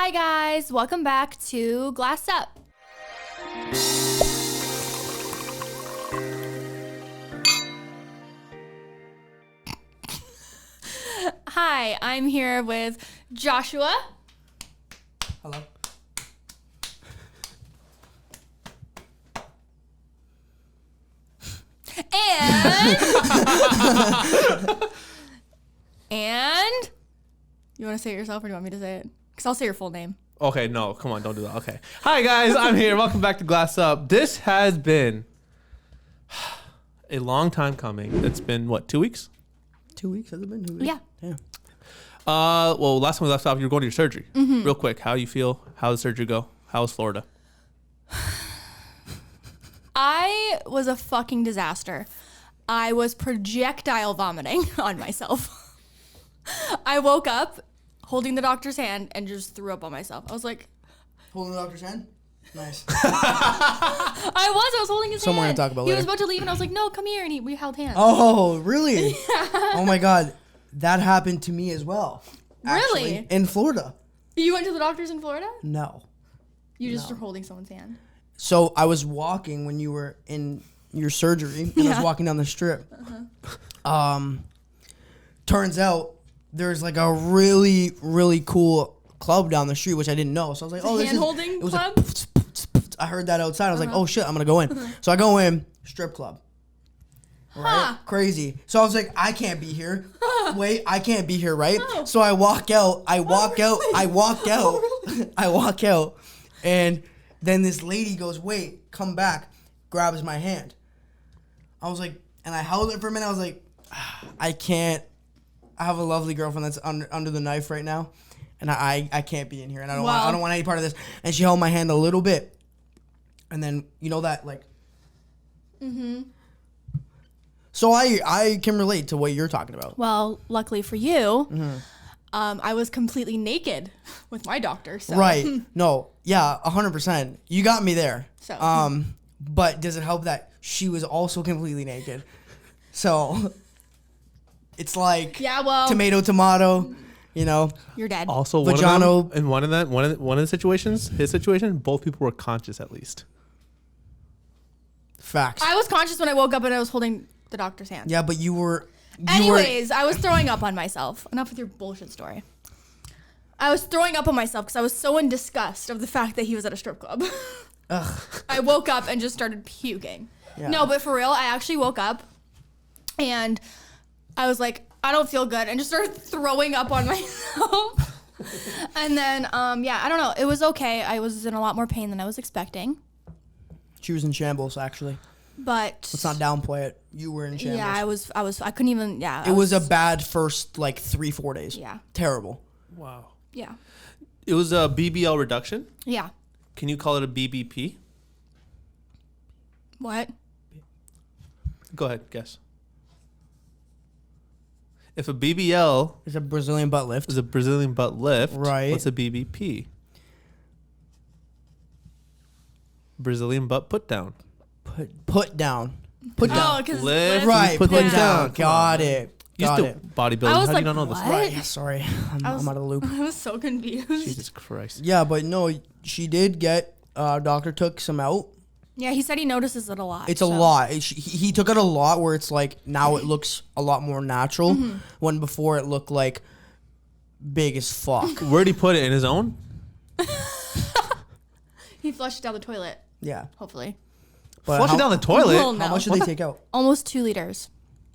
Hi guys, welcome back to Glass Up. Hi, I'm here with Joshua. Hello. And you want to say it yourself or do you want me to say it? Because I'll say your full name. Okay, no, come on, don't do that. Okay. Hi, guys, I'm here. Welcome back to Glass Up. This has been a long time coming. It's been, what, 2 weeks? 2 weeks? Has it been 2 weeks? Yeah. Damn. Well, last time we left off, you were going to your surgery. Mm-hmm. Real quick, how you feel? How did the surgery go? How was Florida? I was a fucking disaster. I was projectile vomiting on myself. I woke up holding the doctor's hand and just threw up on myself. I was like... Holding the doctor's hand? Nice. I was holding his hand. Someone to talk about He later. was about to leave and I was like, no, come here. And we held hands. Oh, really? Oh my God. That happened to me as well. Really? Actually, in Florida. You went to the doctor's in Florida? No. You just were holding someone's hand. So I was walking when you were in your surgery, and I was walking down the strip. Turns out there's like a really, really cool club down the street, which I didn't know. So I was like, this hand-holding is... club? I heard that outside. I was like, oh shit, I'm going to go in. So I go in, strip club. Right? Crazy. So I was like, I can't be here. Wait, I can't be here, right? Oh. So I walk out. I walk out. And then this lady goes, wait, come back. Grabs my hand. I was like, and I held it for a minute. I was like, I can't. I have a lovely girlfriend that's under the knife right now. And I can't be in here. And I don't want any part of this. And she held my hand a little bit. And then, you know that, like. Mm-hmm. So I can relate to what you're talking about. Well, luckily for you, I was completely naked with my doctor. So. Right. No. Yeah, 100%. You got me there. So. But does it help that she was also completely naked? So it's like tomato, you know. You're dead. Also, Vagino. in one of the situations, his situation, both people were conscious at least. Facts. I was conscious when I woke up and I was holding the doctor's hand. Yeah, but you were. Anyways, I was throwing up on myself. Enough with your bullshit story. I was throwing up on myself because I was so in disgust of the fact that he was at a strip club. Ugh. I woke up and just started puking. Yeah. No, but for real, I actually woke up and I was like, I don't feel good, and just started throwing up on myself. And then, I don't know. It was okay. I was in a lot more pain than I was expecting. She was in shambles, actually. But let's not downplay it. You were in shambles. Yeah, I couldn't even, It was a bad first, 3-4 days. Yeah. Terrible. Wow. Yeah. It was a BBL reduction? Yeah. Can you call it a BBP? What? Go ahead, guess. If a BBL is a Brazilian butt lift, right? What's a BBP? Brazilian butt put down. Put down. Put down. Because lift. Right. Put down. Got it. Got it. Bodybuilding. How do you not know this? Right. Sorry. I'm out of the loop. I was so confused. Jesus Christ. Yeah, but no, she did get. Doctor took some out. Yeah, he said he notices it a lot. It's a lot. He took it a lot where it's like now it looks a lot more natural when before it looked like big as fuck. Where'd he put it? In his own? He flushed it down the toilet. Yeah. Hopefully. But flush it down the toilet? Well, no. How much did they take out? Almost 2 liters.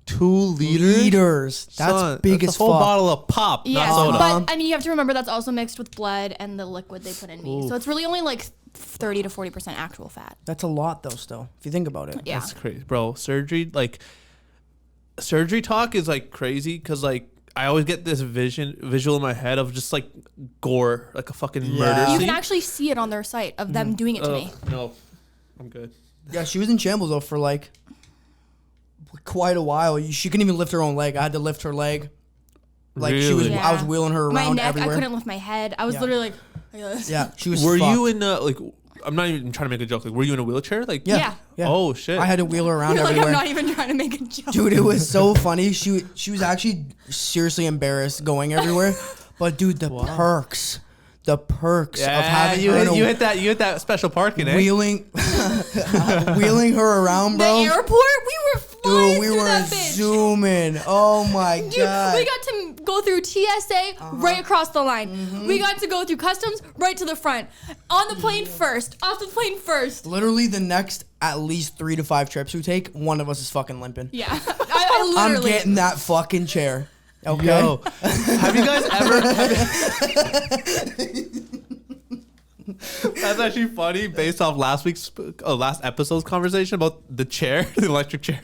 2 liters? That's Son, big that's as a whole fuck. bottle of pop, yes, not soda. But I mean, you have to remember that's also mixed with blood and the liquid they put in me. Oof. So it's really only like 30 to 40% actual fat. That's a lot though still, if you think about it. Yeah. That's crazy. Bro, surgery talk is like crazy because like I always get this visual in my head of just like gore, like a fucking murder scene. You can actually see it on their site of them doing it to me. No, I'm good. Yeah, she was in shambles though for like quite a while. She couldn't even lift her own leg. I had to lift her leg. Like really? she was, Yeah. I was wheeling her around my neck, everywhere. I couldn't lift my head. I was literally like this. Yeah, she was. Were fucked. you in like? I'm not even trying to make a joke. Like, were you in a wheelchair? Like, Yeah. Oh shit. I had to wheel her around Like everywhere. I'm not even trying to make a joke. Dude, it was so funny. She was actually seriously embarrassed going everywhere. But dude, the perks. the perks of Yeah, having you her in a- hit that special parking, eh? wheeling her around, bro. The airport, we were flying Dude, we through were that bitch. zooming. Oh my Dude, god. we got to go through TSA right across the line. We got to go through customs right to the front. On the plane first. Off the plane first. Literally the next at least 3 to 5 trips we take, one of us is fucking limping. Yeah. I I'm literally. getting that fucking chair. Okay. Yo, have you guys ever? That's actually funny, based off last episode's conversation about the chair, the electric chair.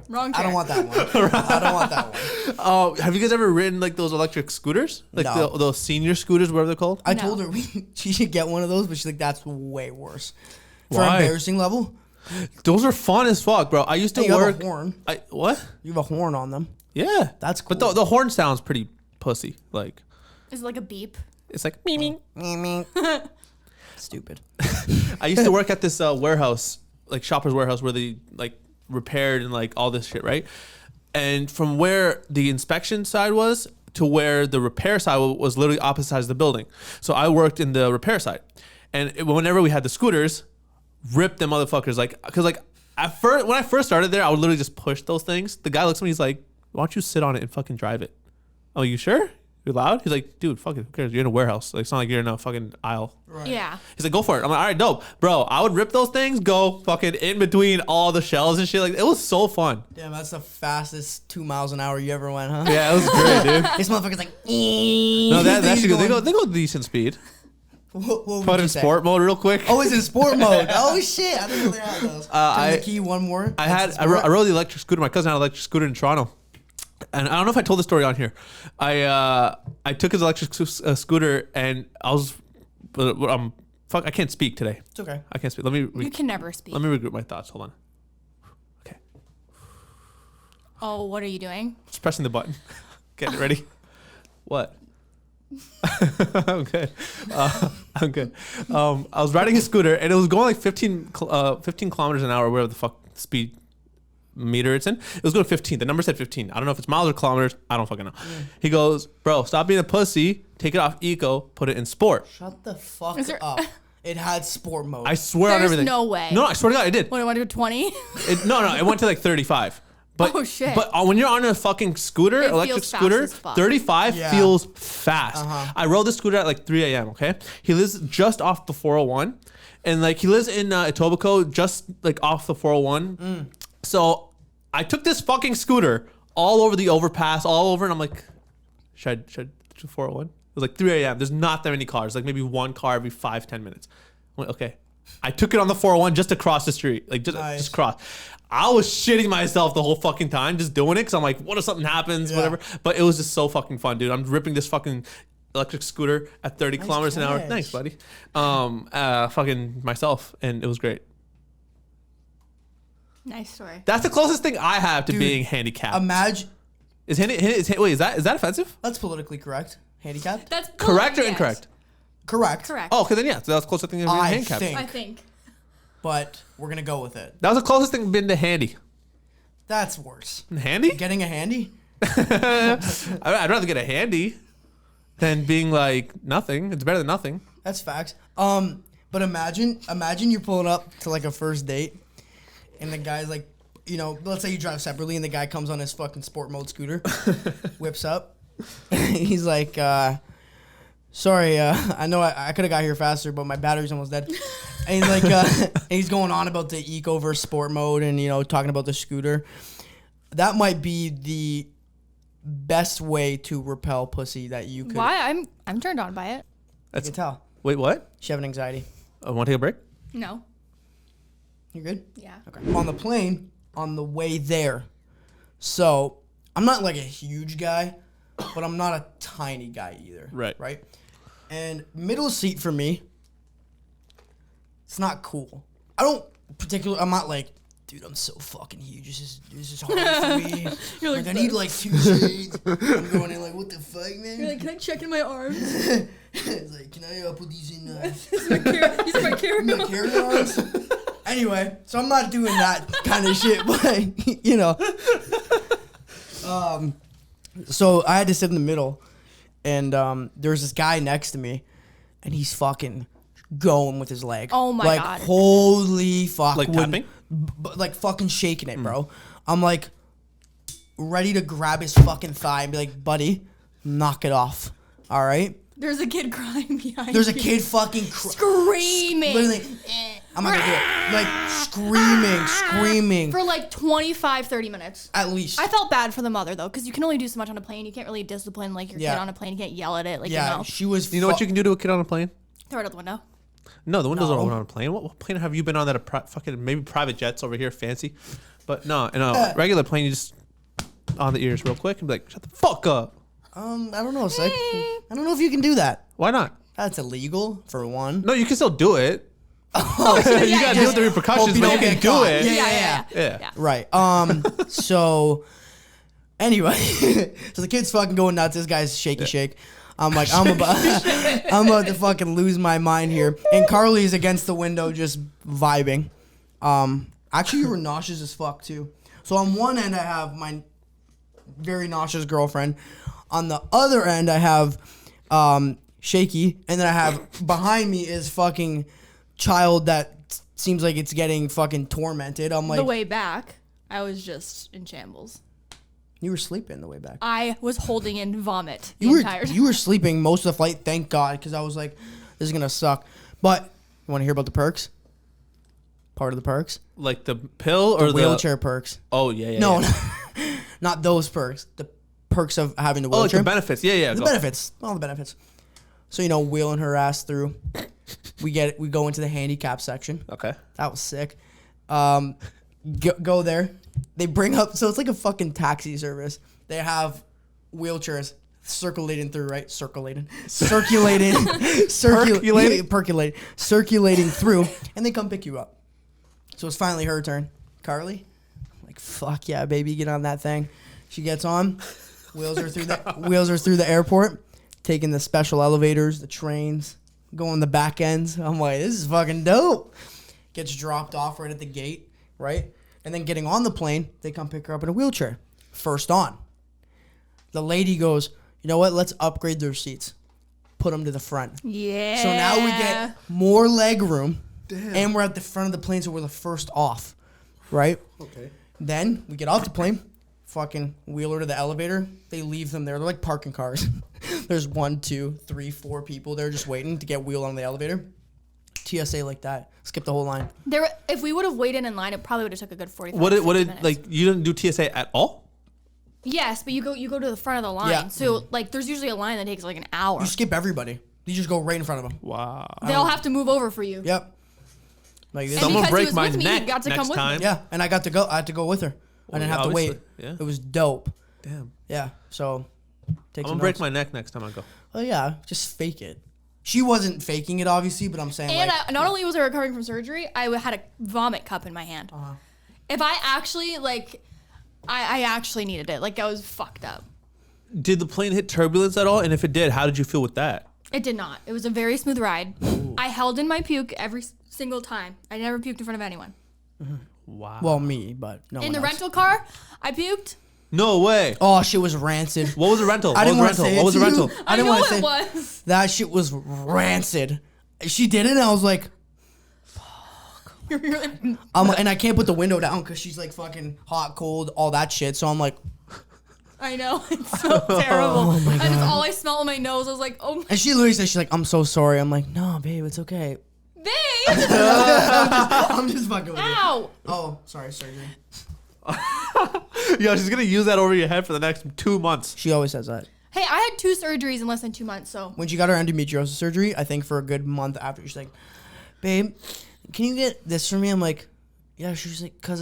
Wrong chair. I don't want that one. I don't want that one. Have you guys ever ridden like those electric scooters, like No. those senior scooters, whatever they're called? I No. told her she should get one of those, but she's like, that's way worse. For Why? embarrassing level, Those are fun as fuck, bro. I used to Hey, you have a work. horn. What? You have a horn on them. Yeah, That's cool. But the horn sounds pretty pussy. Like Is it like a beep? it's like me. Stupid. I used to work at this warehouse, like Shoppers Warehouse, where they like repaired and like all this shit, right? And from where the inspection side was to where the repair side was literally opposite sides of the building. So I worked in the repair side, and whenever we had the scooters, rip them motherfuckers, like, cause like at first when I first started there, I would literally just push those things. The guy looks at me, he's like, "Why don't you sit on it and fucking drive it?" Oh, you sure? You're loud? He's like, "Dude, fuck it, who cares? You're in a warehouse. Like, it's not like you're in a fucking aisle." Right. Yeah. He's like, "Go for it." I'm like, "All right, dope, bro." I would rip those things, go fucking in between all the shells and shit. Like, it was so fun. Damn, that's the fastest 2 miles an hour you ever went, huh? Yeah, it was great, dude. This motherfucker's like, No, that's actually good. They go decent speed. What would Put you in say? sport mode real quick. Oh, it's in sport mode. Oh shit! I didn't know they had those. Turn the key one more. I rode the electric scooter. My cousin had an electric scooter in Toronto, and I don't know if I told the story on here. I took his electric scooter, and I was, fuck, I can't speak today. It's okay. I can't speak. Let me. You can never speak. Let me regroup my thoughts. Hold on. Okay, Oh, what are you doing? just pressing the button. Getting ready. What? I'm good. I'm good. I was riding his scooter, and it was going like 15 kilometers an hour, whatever the fuck speed meter it's in. It was going 15. The number said 15. I don't know if it's miles or kilometers. I don't fucking know. He goes, "Bro, stop being a pussy. Take it off eco. Put it in sport." Shut the fuck Is there- up. It had sport mode. I swear on There's everything. no way. No, I swear to God, it did. What, I want to do 20? No, it went to like 35. But, Oh, shit. But when you're on a fucking scooter, It electric feels fast scooter, as fuck. 35 Yeah. feels fast. I rode the scooter at like 3 a.m., okay? He lives just off the 401. And like he lives in Etobicoke, just like off the 401. So I took this fucking scooter all over the overpass, all over, and I'm like, should I do 401? It was like 3 a.m. There's not that many cars, like maybe one car every 5-10 minutes. I'm like, okay. I took it on the 401 just to cross the street, like just cross. I was shitting myself the whole fucking time just doing it because I'm like, what if something happens, whatever. But it was just so fucking fun, dude. I'm ripping this fucking electric scooter at 30 kilometers an hour. catch. Thanks, buddy. Fucking myself, and it was great. Nice story. That's the closest thing I have to Dude, being handicapped. Imagine. Wait, is that offensive? That's politically correct. Handicapped. That's Correct or yes. incorrect? Correct. Correct. Oh, okay, then yeah. So that's the closest thing to being I handicapped. think. I think. But we're gonna go with it. That was the closest thing been to handy. That's worse. Handy? Getting a handy. I'd rather get a handy than being like nothing. It's better than nothing. That's facts. But imagine you're pulling up to like a first date, and the guy's like, you know, let's say you drive separately, and the guy comes on his fucking sport mode scooter, whips up. He's like, sorry, I know I could have got here faster, but my battery's almost dead. And he's like, and he's going on about the eco versus sport mode, and you know, talking about the scooter. That might be the best way to repel pussy that you could. Why? I'm turned on by it. I can tell. Wait, what? She having anxiety. Want to take a break? No. You good? Yeah. Okay. On the plane, on the way there. So I'm not like a huge guy, but I'm not a tiny guy either. Right. Right. And middle seat for me, it's not cool. I'm not like, dude, I'm so fucking huge. This is hard for me. You're Like, I need like 2 seats. I'm going in like, what the fuck, man? You're like, can I check in my arms? It's like, can I put these in These are my carry-on. my carry-ons? Anyway, so I'm not doing that kind of shit, but you know. So I had to sit in the middle, and there's this guy next to me, and he's fucking going with his leg. Oh my God. Holy fuck. Like tapping? Like fucking shaking it, bro. I'm like ready to grab his fucking thigh and be like, buddy, knock it off. All right? There's a kid crying behind There's you. a kid fucking screaming. Literally, I'm not gonna do it. Like screaming. For like 25, 30 minutes. At least. I felt bad for the mother though, because you can only do so much on a plane. You can't really discipline like your kid on a plane. You can't yell at it. Like, yeah, you know. she was. You know what you can do to a kid on a plane? Throw it out the window. No, the windows aren't open on a plane. What plane have you been on that fucking maybe private jets over here, fancy? But no, in a regular plane, you just on the ears real quick and be like, shut the fuck up. I don't know, Sick. I don't know if you can do that. Why not? That's illegal for one. No, you can still do it. Yeah, you gotta deal with the repercussions, but you can do it. Yeah. Right. So anyway, so the kid's fucking going nuts. This guy's shaky shake. I'm like, I'm about to fucking lose my mind here. And Karlee's against the window just vibing. Actually, you were nauseous as fuck too. So on one end, I have my very nauseous girlfriend. On the other end, I have Shaky. And then I have behind me is fucking child that seems like it's getting fucking tormented. I'm like, the way back, I was just in shambles. You were sleeping the way back. I was holding in vomit the entire time. You were sleeping most of the flight, thank God, because I was like, this is going to suck. But you want to hear about the perks? Part of the perks? Like the pill or the wheelchair perks. Oh, yeah. No, not those perks. The perks of having the wheelchair. Oh, like the benefits. Yeah. The benefits. All the benefits. So, wheeling her ass through. We go into the handicap section. Okay. That was sick. Go there. They bring up, so it's like a fucking taxi service. They have wheelchairs circulating through, right? Circulating through, and they come pick you up. So it's finally her turn. Karlee, I'm like, fuck yeah, baby, get on that thing. She gets on, wheels her through the airport, taking the special elevators, the trains, going the back ends. I'm like, this is fucking dope. Gets dropped off right at the gate, right? And then getting on the plane, they come pick her up in a wheelchair. First on. The lady goes, you know what? Let's upgrade their seats. Put them to the front. Yeah. So now we get more leg room. Damn. And we're at the front of the plane, so we're the first off. Right? Okay. Then we get off the plane. Fucking wheel her to the elevator. They leave them there. They're like parking cars. There's 1, 2, 3, 4 people there just waiting to get wheeled on the elevator. TSA like that. Skip the whole line. If we would have waited in line, it probably would have took a good 45 minutes. Like you didn't do TSA at all? Yes, but you go to the front of the line. Yeah. So like there's usually a line that takes like an hour. You skip everybody. You just go right in front of them. Wow. They all have to move over for you. Yep. Like this. Someone break my me, neck got to next come with time. me. Yeah, and I got to go. I had to go with her. I didn't have to wait. Yeah. It was dope. Damn. Yeah. So I'm gonna break my neck next time I go. Oh yeah, just fake it. She wasn't faking it, obviously, but I'm saying. And not only was I recovering from surgery, I had a vomit cup in my hand. If I actually I actually needed it. Like I was fucked up. Did the plane hit turbulence at all? And if it did, how did you feel with that? It did not. It was a very smooth ride. Ooh. I held in my puke every single time. I never puked in front of anyone. Wow. Well, me, but no one in the else. rental car, I puked. No way. Oh, shit was rancid. What was the rental? I didn't want to say it. What was the rental? I didn't want to say it was. That shit was rancid. She did it, and I was like, fuck. And I can't put the window down because she's like fucking hot, cold, all that shit. So I'm like, I know. It's so terrible. Oh my God. And it's all I smell in my nose. I was like, oh my. And she literally said, she's like, I'm so sorry. I'm like, no, babe, it's okay. Babe! I'm just fucking with you. Ow! Oh, sorry, surgery. Yo, she's gonna use that over your head for the next 2 months. She always says that. Hey, I had 2 surgeries in less than 2 months, so. When she got her endometriosis surgery, I think for a good month after, she's like, babe, can you get this for me? I'm like, yeah. She's like, because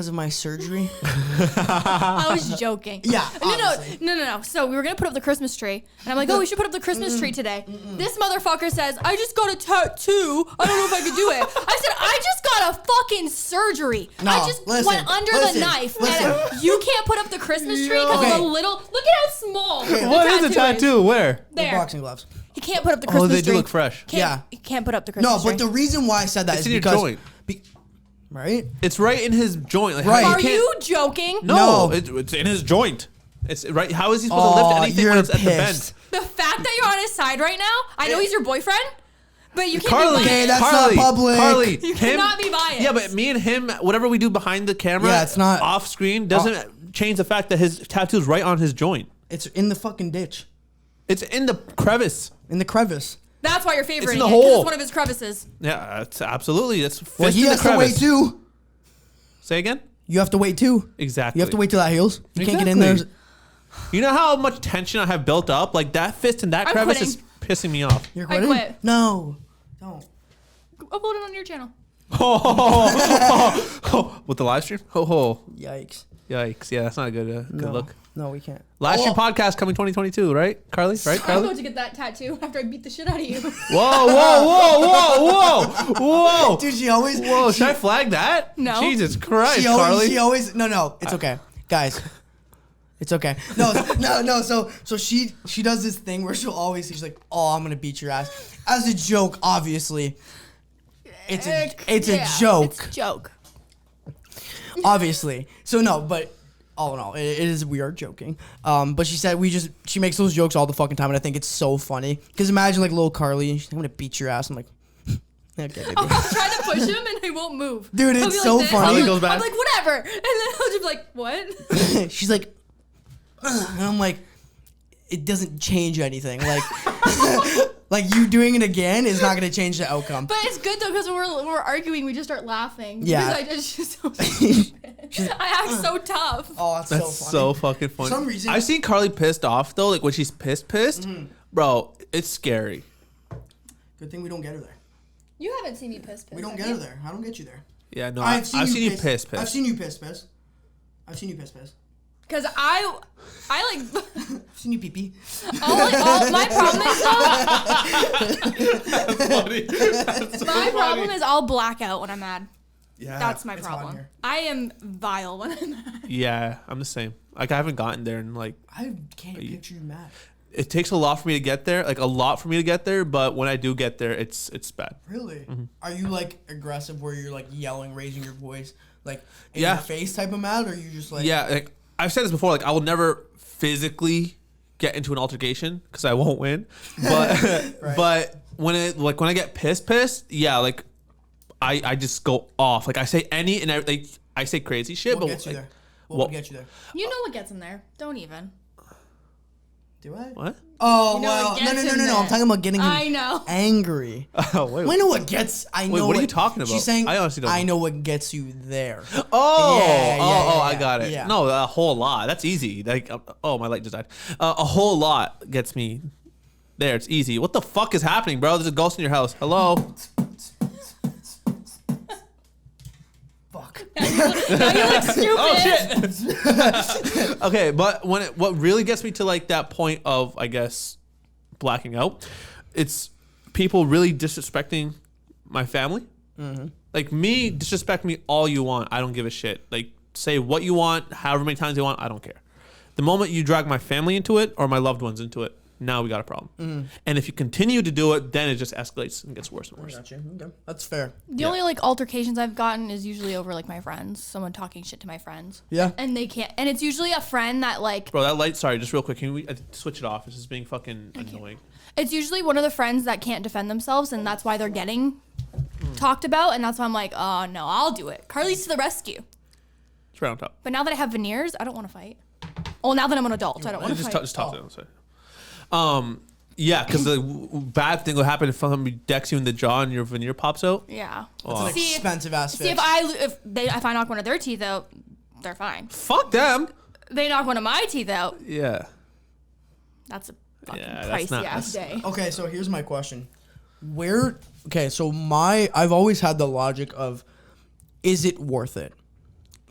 of my surgery. I was joking. Yeah. No. So we were gonna put up the Christmas tree, and I'm like, oh, we should put up the Christmas tree today. This motherfucker says, I just got a tattoo. I don't know if I could do it. I said, I just got a fucking surgery. No, I just went under the knife. And you can't put up the Christmas tree because of a little. Look at how small. What is a tattoo? Where? The boxing gloves. He can't put up the Christmas tree. Oh, they do look fresh. He can't put up the Christmas tree. No, but the reason why I said that is in your because joint. Right? It's right in his joint. Like, right. Are you joking? No, it's in his joint. It's right. How is he supposed to lift anything when it's at the bend? The fact that you're on his side right now, I know he's your boyfriend, but you can't Karlee, be biased. Hey, that's not public. Karlee, You cannot be biased. Yeah, but me and him, whatever we do behind the camera, it's not off screen, doesn't change the fact that his tattoo's right on his joint. It's in the fucking ditch. It's in the crevice. In the crevice. That's why you're favoriting the it, 'cause hole. it's one of his crevices. Yeah, it's absolutely. It's Well, he has to wait too. Say again? You have to wait too. Exactly. You have to wait till that heals. You can't get in there. You know how much tension I have built up? Like that fist in that crevice is pissing me off. You're I quitting? quit. No. Don't. Upload it on your channel. With the live stream? Ho. Yikes. Yikes. Yeah, that's not a good look. No, we can't. Live stream podcast coming 2022, right, Karlee? Right, I'm Karlee? going to get that tattoo after I beat the shit out of you. Whoa. Dude, she always. Whoa, should I flag that? No. Jesus Christ, She Karlee. always. No. It's okay, guys. It's okay. No. So she does this thing where she'll always. She's like, "Oh, I'm gonna beat your ass," as a joke. Obviously, it's a joke. It's a joke. Obviously. So no, but. All in all, it is. We are joking. But she said she makes those jokes all the fucking time, and I think it's so funny. Because imagine like little Karlee, and she's like, I'm gonna beat your ass. I'm like, okay, baby. I'll try to push him, and he won't move. Dude, it's so funny. Karlee goes back. I'm like, whatever, and then he'll just be like, what? She's like, and I'm like, it doesn't change anything. Like, like you doing it again is not gonna change the outcome. But it's good though, because when we're arguing, we just start laughing. Yeah. Because it's just so stupid. I act so tough. Oh, that's That's so funny. so fucking funny. For some reason, I've seen Karlee pissed off though, like when she's pissed, bro. It's scary. Good thing we don't get her there. You haven't seen me piss. We don't get her there. I don't get you there. Yeah, no, I've seen you piss. I've seen you piss. I've seen you piss. Because I like. I've seen you pee pee. All my problem is though. That's funny. That's so My problem is I'll black out when I'm mad. Yeah, That's my it's hot problem. here. I am vile when I'm mad. Yeah, I'm the same. Like I haven't gotten there in like. I can't picture you mad. It takes a lot for me to get there, like a lot for me to get there. But when I do get there, it's bad. Really? Mm-hmm. Are you like aggressive where you're like yelling, raising your voice, like in Yeah. your face type of mad, or are you just like? Yeah, like I've said this before. Like I will never physically get into an altercation because I won't win. But Right. but when I get pissed, yeah, like I just go off. Like I say I say crazy shit. What but gets you like, there? What would get you there? You know what gets in there. Don't even. Do I? What? Oh You know well, what gets in no. I'm there. talking about getting him I know. angry. Oh wait. I know what gets. I know. what are you talking about? She's saying. I honestly don't know. I know what gets you there. Oh, Yeah, I got it. yeah. No, a whole lot. That's easy. Like, oh, my light just died. A whole lot gets me there. It's easy. What the fuck is happening, bro? There's a ghost in your house. Hello. Fuck. Now you look stupid. Oh shit. Okay, but what really gets me to like that point of, I guess, blacking out, it's people really disrespecting my family. Mm-hmm. Like me, disrespect me all you want. I don't give a shit. Like say what you want, however many times you want. I don't care. The moment you drag my family into it or my loved ones into it, now we got a problem. Mm-hmm. And if you continue to do it, then it just escalates and gets worse and worse. Gotcha. Okay. That's fair. The only like altercations I've gotten is usually over like my friends, someone talking shit to my friends. Yeah. And they can't. And it's usually a friend that like. Bro, that light. Sorry, just real quick. Can we switch it off? This is being fucking annoying. It's usually one of the friends that can't defend themselves, and that's why they're getting talked about. And that's why I'm like, oh no, I'll do it. Karlee's to the rescue. It's right on top. But now that I have veneers, I don't want to fight. Well, now that I'm an adult, I don't want to Just fight. just talk to them. Sorry. Yeah, because the bad thing will happen if somebody decks you in the jaw and your veneer pops out. Yeah. That's an expensive ass fix. See if I knock one of their teeth out, they're fine. Fuck them. They knock one of my teeth out. Yeah. That's a fucking Yeah, that's pricey not- ass day. Okay, so here's my question. I've always had the logic of, is it worth it?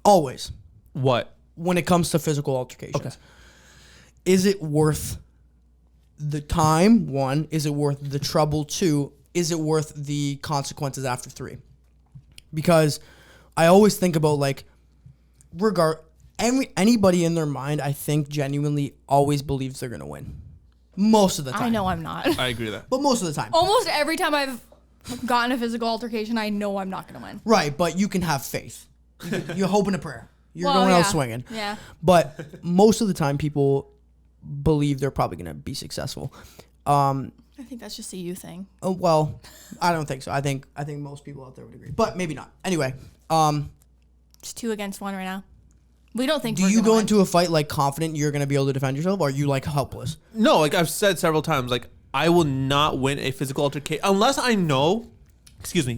Always. What? When it comes to physical altercations. Okay. Is it worth the time? 1, is it worth the trouble? 2, is it worth the consequences after 3? Because I always think about like, anybody in their mind, I think genuinely always believes they're gonna win. Most of the time. I know I'm not. I agree with that. But most of the time. Almost every time I've gotten a physical altercation, I know I'm not going to win. Right, but you can have faith. You hope and a prayer. You're going out swinging. Yeah. But most of the time, people believe they're probably going to be successful. I think that's just a you thing. Well, I don't think so. I think most people out there would agree, but maybe not. Anyway, it's 2 against 1 right now. We don't think. Do you go into a fight like confident you're going to be able to defend yourself, or are you like helpless? No, like I've said several times, like I will not win a physical altercation unless I know,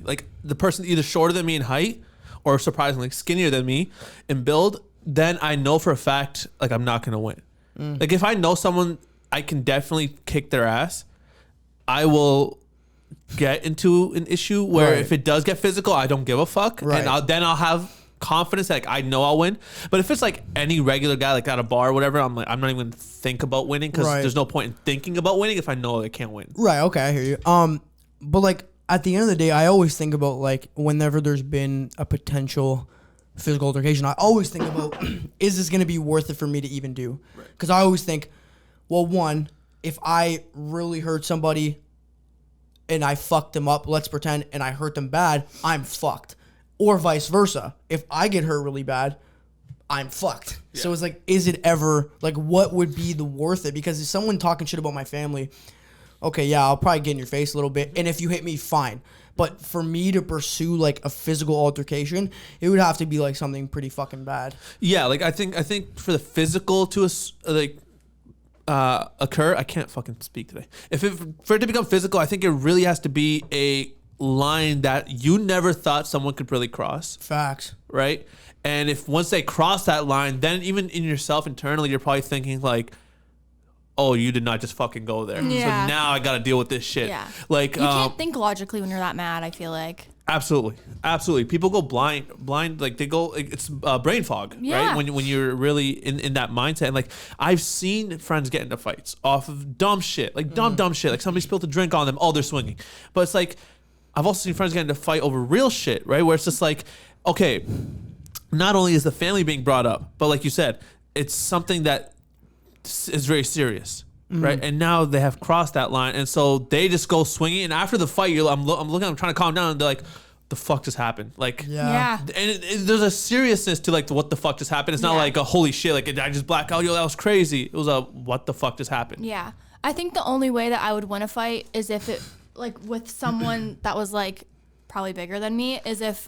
like the person either shorter than me in height or surprisingly skinnier than me in build. Then I know for a fact like I'm not going to win. Like if I know someone, I can definitely kick their ass. I will get into an issue where if it does get physical, I don't give a fuck, and I'll have confidence that like, I know I'll win. But if it's like any regular guy like at a bar or whatever, I'm not even gonna think about winning because there's no point in thinking about winning if I know I can't win. Right. Okay, I hear you. But like at the end of the day, I always think about like whenever there's been a potential physical altercation, I always think about is this gonna be worth it for me to even do? Because I always think, well, one, if I really hurt somebody and I fucked them up, let's pretend, and I hurt them bad, I'm fucked. Or vice versa. If I get hurt really bad, I'm fucked. Yeah. So it's like, is it ever, like, what would be the worth it? Because if someone talking shit about my family, okay, yeah, I'll probably get in your face a little bit. And if you hit me, fine. But for me to pursue, like, a physical altercation, it would have to be, like, something pretty fucking bad. Yeah, like, I think for the physical to, occur, I can't fucking speak today. For it to become physical, I think it really has to be a line that you never thought someone could really cross. Facts. Right? And if once they cross that line, then even in yourself internally, you're probably thinking like, oh, you did not just fucking go there. Yeah. So now I got to deal with this shit. Yeah. Like, you can't think logically when you're that mad, I feel like. Absolutely. People go blind, like they go, it's brain fog, right? When you're really in that mindset. And like, I've seen friends get into fights off of dumb shit, like dumb shit. Like somebody spilled a drink on them, oh, they're swinging. But it's like, I've also seen friends get into a fight over real shit, right? Where it's just like, okay, not only is the family being brought up, but like you said, it's something that is very serious. Right, and now they have crossed that line, and so they just go swinging. And after the fight, I'm trying to calm down, and they're like, "The fuck just happened?" Like, yeah. And there's a seriousness to like what the fuck just happened. It's not like a holy shit, like I just black out. Yo, that was crazy. It was a what the fuck just happened. Yeah, I think the only way that I would win a fight is if it like with someone that was like probably bigger than me, is if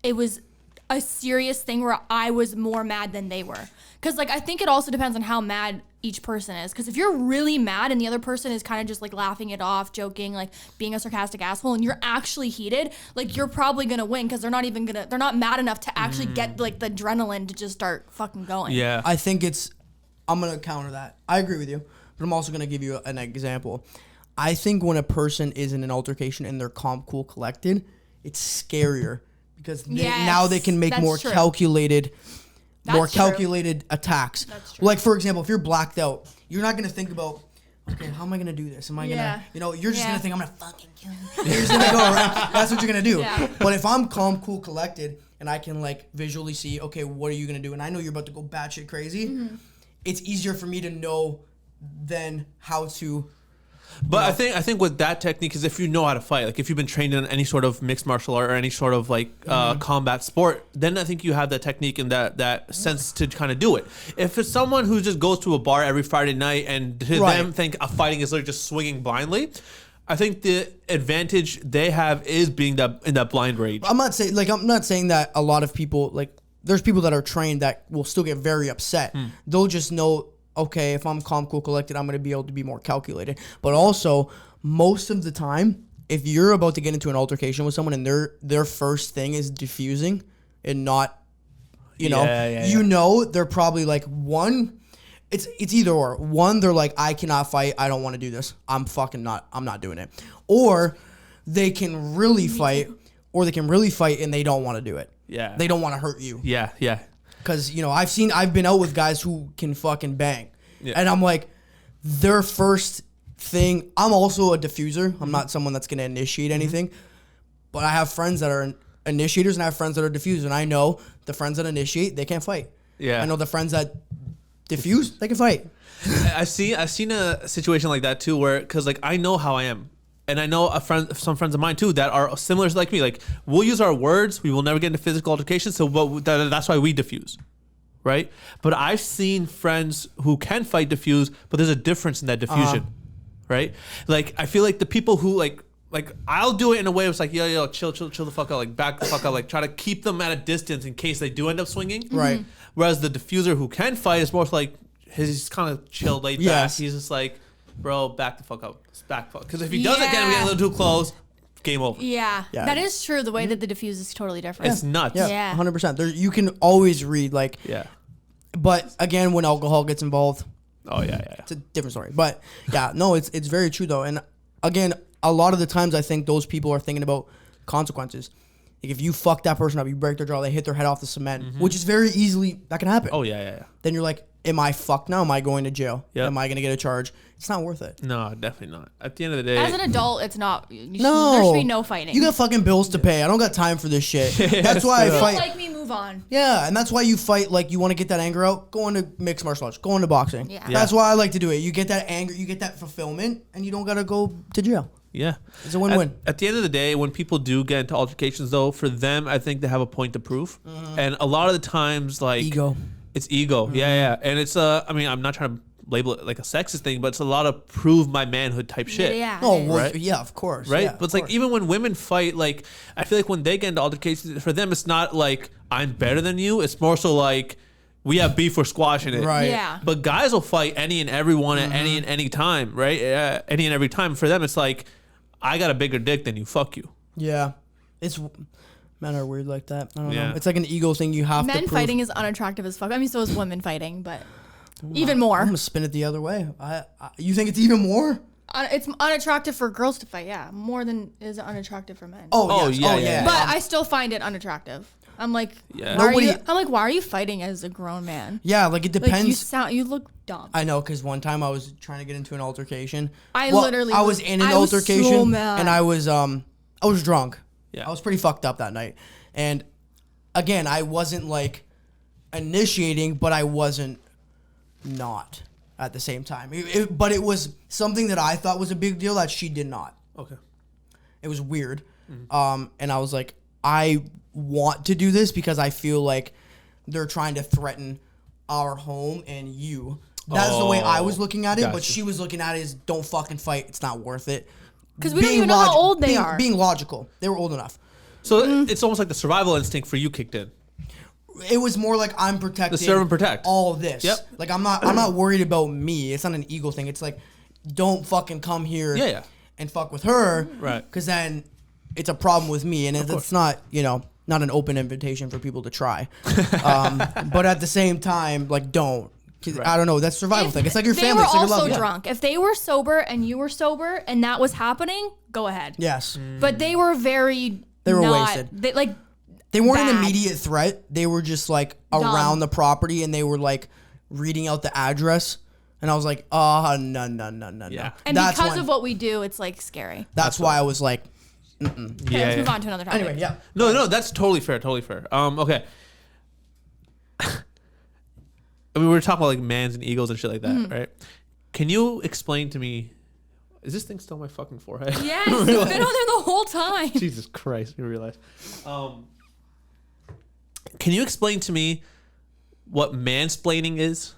it was a serious thing where I was more mad than they were. Because like I think it also depends on how mad each person is. Because if you're really mad and the other person is kind of just like laughing it off, joking, like being a sarcastic asshole, and you're actually heated, like you're probably gonna win because they're not mad enough to actually get like the adrenaline to just start fucking going. Yeah, I think I'm gonna counter that. I agree with you, but I'm also gonna give you an example. I think when a person is in an altercation and they're calm, cool, collected, it's scarier because now they can make more calculated. Attacks. That's true. Like, for example, if you're blacked out, you're not going to think about, okay, how am I going to do this? Am I going to, you're just going to think, I'm going to fucking kill you. You're just going to go around. That's what you're going to do. Yeah. But if I'm calm, cool, collected, and I can, like, visually see, okay, what are you going to do? And I know you're about to go batshit crazy. It's easier for me to know then how to... But I think with that technique is if you know how to fight, like if you've been trained in any sort of mixed martial art or any sort of like combat sport, then I think you have that technique and that sense to kind of do it. If it's someone who just goes to a bar every Friday night and to them think fighting is like just swinging blindly, I think the advantage they have is being in that blind rage. I'm not saying that a lot of people, like there's people that are trained that will still get very upset. They'll just know, okay, if I'm calm, cool, collected, I'm going to be able to be more calculated. But also, most of the time, if you're about to get into an altercation with someone and their first thing is diffusing and not, you know, they're probably like, one, it's either or. One, they're like, I cannot fight. I don't want to do this. I'm not doing it. Or they can really fight, and they don't want to do it. Yeah. They don't want to hurt you. Yeah. Because, I've been out with guys who can fucking bang. Yeah. And I'm like, their first thing, I'm also a diffuser. I'm not someone that's going to initiate anything. But I have friends that are initiators and I have friends that are diffusers. And I know the friends that initiate, they can't fight. Yeah. I know the friends that diffuse, they can fight. I've seen a situation like that too where, because like I know how I am. And I know some friends of mine too that are similar like me. Like we'll use our words, we will never get into physical altercation. So that's why we diffuse, right? But I've seen friends who can fight diffuse, but there's a difference in that diffusion, right? Like I feel like the people who like I'll do it in a way where it's like, yo, chill the fuck out, like back the fuck out, like try to keep them at a distance in case they do end up swinging. Right. Whereas the diffuser who can fight is more like he's kind of chill, laid back. He's just like, bro, back the fuck up, back fuck. Because if he does again, we get a little too close. Game over. Yeah, that is true. The way that the diffuse is totally different. It's nuts. Yeah, 100%. You can always read like. Yeah. But again, when alcohol gets involved. Oh yeah. It's a different story. But yeah, no, it's very true though. And again, a lot of the times I think those people are thinking about consequences. Like if you fuck that person up, you break their jaw, they hit their head off the cement, which is very easily that can happen. Oh yeah. Then you're like, am I fucked now? Am I going to jail? Yep. Am I going to get a charge? It's not worth it. No, definitely not. At the end of the day, as an adult, it's not. There No. should be no fighting. You got fucking bills to pay. I don't got time for this shit. That's why I If you fight. don't like me, move on. Yeah, and that's why you fight. Like you want to get that anger out. Go into mixed martial arts. Go into boxing. Yeah. That's why I like to do it. You get that anger. You get that fulfillment, and you don't gotta go to jail. yeah, It's a win-win. At the end of the day, when people do get into altercations, though, for them, I think they have a point to prove, and a lot of the times, like Ego. It's ego. Yeah, and it's I mean, I'm not trying to label it like a sexist thing, but it's a lot of prove my manhood type shit. Yeah. Oh, well, Right? yeah, of course. Right, Yeah, but it's like even when women fight, like I feel like when they get into altercations, for them it's not like I'm better than you. It's more so like we have beef, we're squashing it. Right. Yeah. But guys will fight any and everyone at any and any time, right? Any and every time. For them, it's like I got a bigger dick than you. Fuck you. Yeah, it's men are weird like that. I don't Yeah. know. It's like an ego thing. You have to. Men prove. fighting is unattractive as fuck. I mean, so is women fighting, but even more. I'm gonna spin it the other way. You think it's even more? It's unattractive for girls to fight. Yeah, more than is unattractive for men. Oh, yes. yeah. But I still find it unattractive. I'm like, Yeah. why are you fighting as a grown man? Yeah, like it Like depends. you look dumb. I know, because one time I was trying to get into an altercation. I was in an I was altercation, so mad. and I was drunk. Yeah. I was pretty fucked up that night, and again, I wasn't like initiating, but I wasn't not at the same time. But it was something that I thought was a big deal that she did not. Okay. It was weird, and I was like, I want to do this because I feel like they're trying to threaten our home and you. That's the way I was looking at it, but Gotcha. she was looking at it as don't fucking fight. It's not worth it. Because we don't even know how old they are. Being logical. They were old enough. So it's almost like the survival instinct for you kicked in. It was more like I'm protecting The serve and protect. all this. Yep. Like I'm not worried about me. It's not an ego thing. It's like don't fucking come here Yeah. and fuck with her. Right. Because then it's a problem with me. And it's not, not an open invitation for people to try. But at the same time, like don't. 'Cause I don't know. That's survival thing. It's like your family. It's They like were your also love. drunk. If they were sober and you were sober and that was happening, go ahead. Yes. But they were very. They were not, wasted. They weren't an bad. immediate threat. They were just like around the property and they were like reading out the address. And I was like, no. Yeah. And because of what we do, it's like scary. That's why I was like, Okay, let's move on to another topic. anyway, yeah. No, that's totally fair. Okay. I mean, we were talking about like mans and egos and shit like that, right? Can you explain to me? Is this thing still on my fucking forehead? Yes, it's been on there the whole time. Jesus Christ, you realize. Can you explain to me what mansplaining is?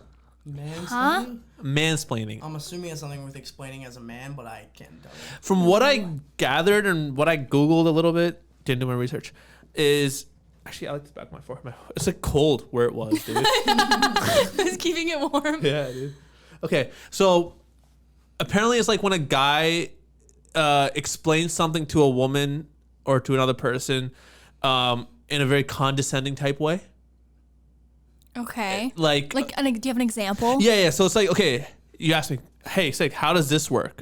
Mansplaining. I'm assuming it's something worth explaining as a man, but I can't tell you. From what I gathered and what I Googled a little bit, didn't do my research, is actually I like the back of my forehead. It's like cold where it was, dude. It's keeping it warm. Yeah, dude. Okay, so apparently it's like when a guy explains something to a woman or to another person in a very condescending type way. Okay. Like do you have an example? Yeah. So it's like, okay, you ask me, hey, it's like, how does this work?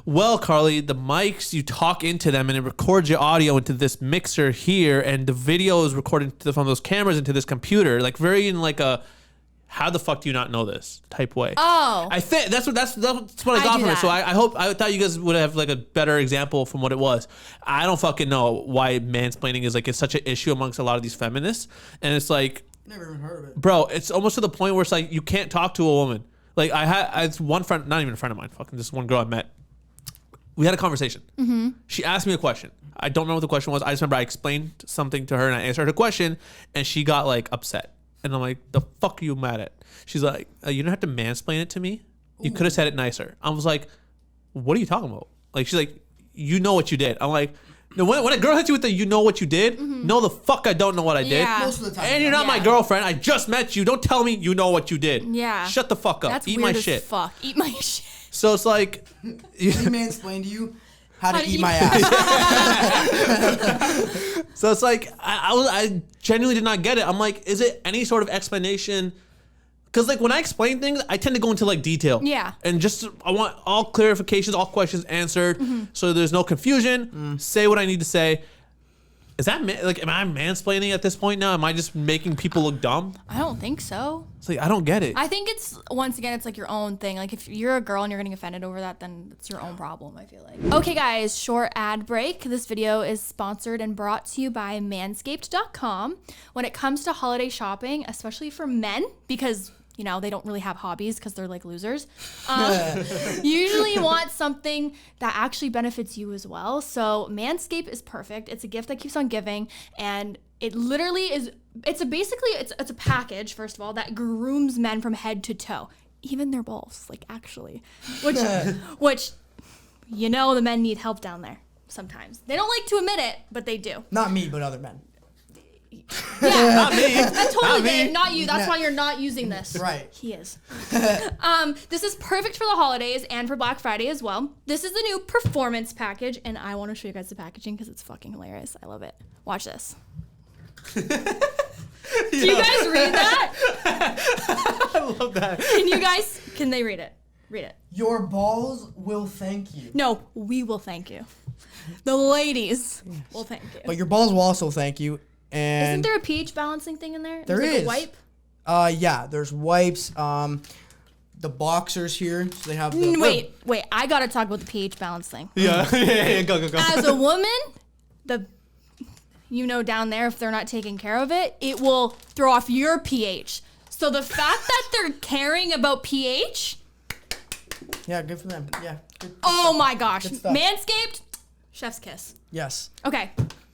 Well, Karlee, the mics, you talk into them and it records your audio into this mixer here, and the video is recorded from those cameras into this computer, like very in like a, how the fuck do you not know this type way? Oh. I think that's what I got from it. So I thought you guys would have like a better example from what it was. I don't fucking know why mansplaining is like it's such an issue amongst a lot of these feminists, and it's like, Never even heard of it. bro, it's almost to the point where it's like you can't talk to a woman. Like I had one friend, not even a friend of mine, fucking this one girl I met. We had a conversation. She asked me a question. I don't remember what the question was. I just remember I explained something to her and I answered her question, and she got like upset. And I'm like, the fuck are you mad at? She's like, you don't have to mansplain it to me. You could have said it nicer. I was like, what are you talking about? Like, she's like, you know what you did. I'm like, no, when a girl hits you with the you know what you did, no the fuck I don't know what I did. Most of the time. And you're not my girlfriend. I just met you. Don't tell me you know what you did. Yeah. Shut the fuck up. That's Eat weird my as shit. Fuck. Eat my shit. So it's like, He mansplained to you how to eat my ass. So it's like I genuinely did not get it. I'm like, is it any sort of explanation? Because like when I explain things, I tend to go into like detail. Yeah. And just I want all clarifications, all questions answered, so there's no confusion. Say what I need to say. Is that like, am I mansplaining at this point now? Am I just making people look dumb? I don't think so. It's like I don't get it. I think it's once again, it's like your own thing. Like if you're a girl and you're getting offended over that, then it's your own problem. I feel like. Okay, guys, short ad break. This video is sponsored and brought to you by Manscaped.com. When it comes to holiday shopping, especially for men, because you know, they don't really have hobbies because they're like losers. Usually you want something that actually benefits you as well. So Manscaped is perfect. It's a gift that keeps on giving. And it literally is, it's a package, first of all, that grooms men from head to toe. Even their balls, like actually. Which, you know, the men need help down there sometimes. They don't like to admit it, but they do. Not me, but other men. Yeah, Not me. that's totally Not me. not you. That's Yeah. why you're not using this. Right. He is. This is perfect for the holidays and for Black Friday as well. This is the new performance package, and I want to show you guys the packaging because it's fucking hilarious. I love it. Watch this. Do you guys read that? I love that. Can they read it? Read it. Your balls will thank you. No, we will thank you. The ladies will thank you. But your balls will also thank you. And Isn't there a pH balancing thing in there? There There's is. like a wipe? Yeah, there's wipes. The boxers here, so they have the... Wait, I gotta talk about the pH balance thing. Yeah. Go. As a woman, down there, if they're not taking care of it, it will throw off your pH. So the fact that they're caring about pH, Yeah, good for them. Yeah. Good oh my gosh. Good stuff. Manscaped, chef's kiss. Yes. Okay,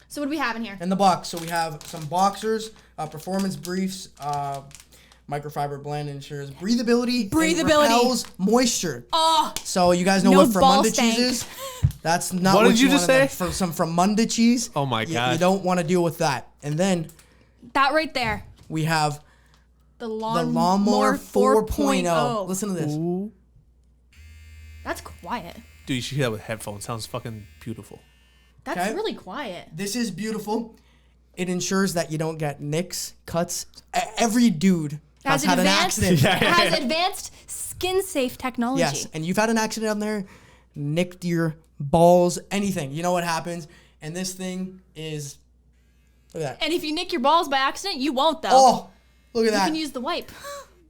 so what do we have in here? In the box, so we have some boxers, performance briefs, microfiber blend ensures breathability. And repels moisture. Oh, So you guys know no what ball Fromunda stank. cheese is? That's not What what, did you just wanna say? For some Fromunda cheese. Oh my God. You don't want to deal with that. And then that right there. we have The the Lawnmower Lawnmower 4.0. 4.0. Listen to this. Ooh. That's quiet. Dude, you should hear that with headphones. Sounds fucking beautiful. That's Okay. really quiet. This is beautiful. It ensures that you don't get nicks, cuts. Every dude has had an accident. Has advanced skin-safe technology. Yes, and you've had an accident on there, nicked your balls, anything. You know what happens. And this thing is, look at that. And if you nick your balls by accident, you won't though. Oh, look at you that. can use the wipe.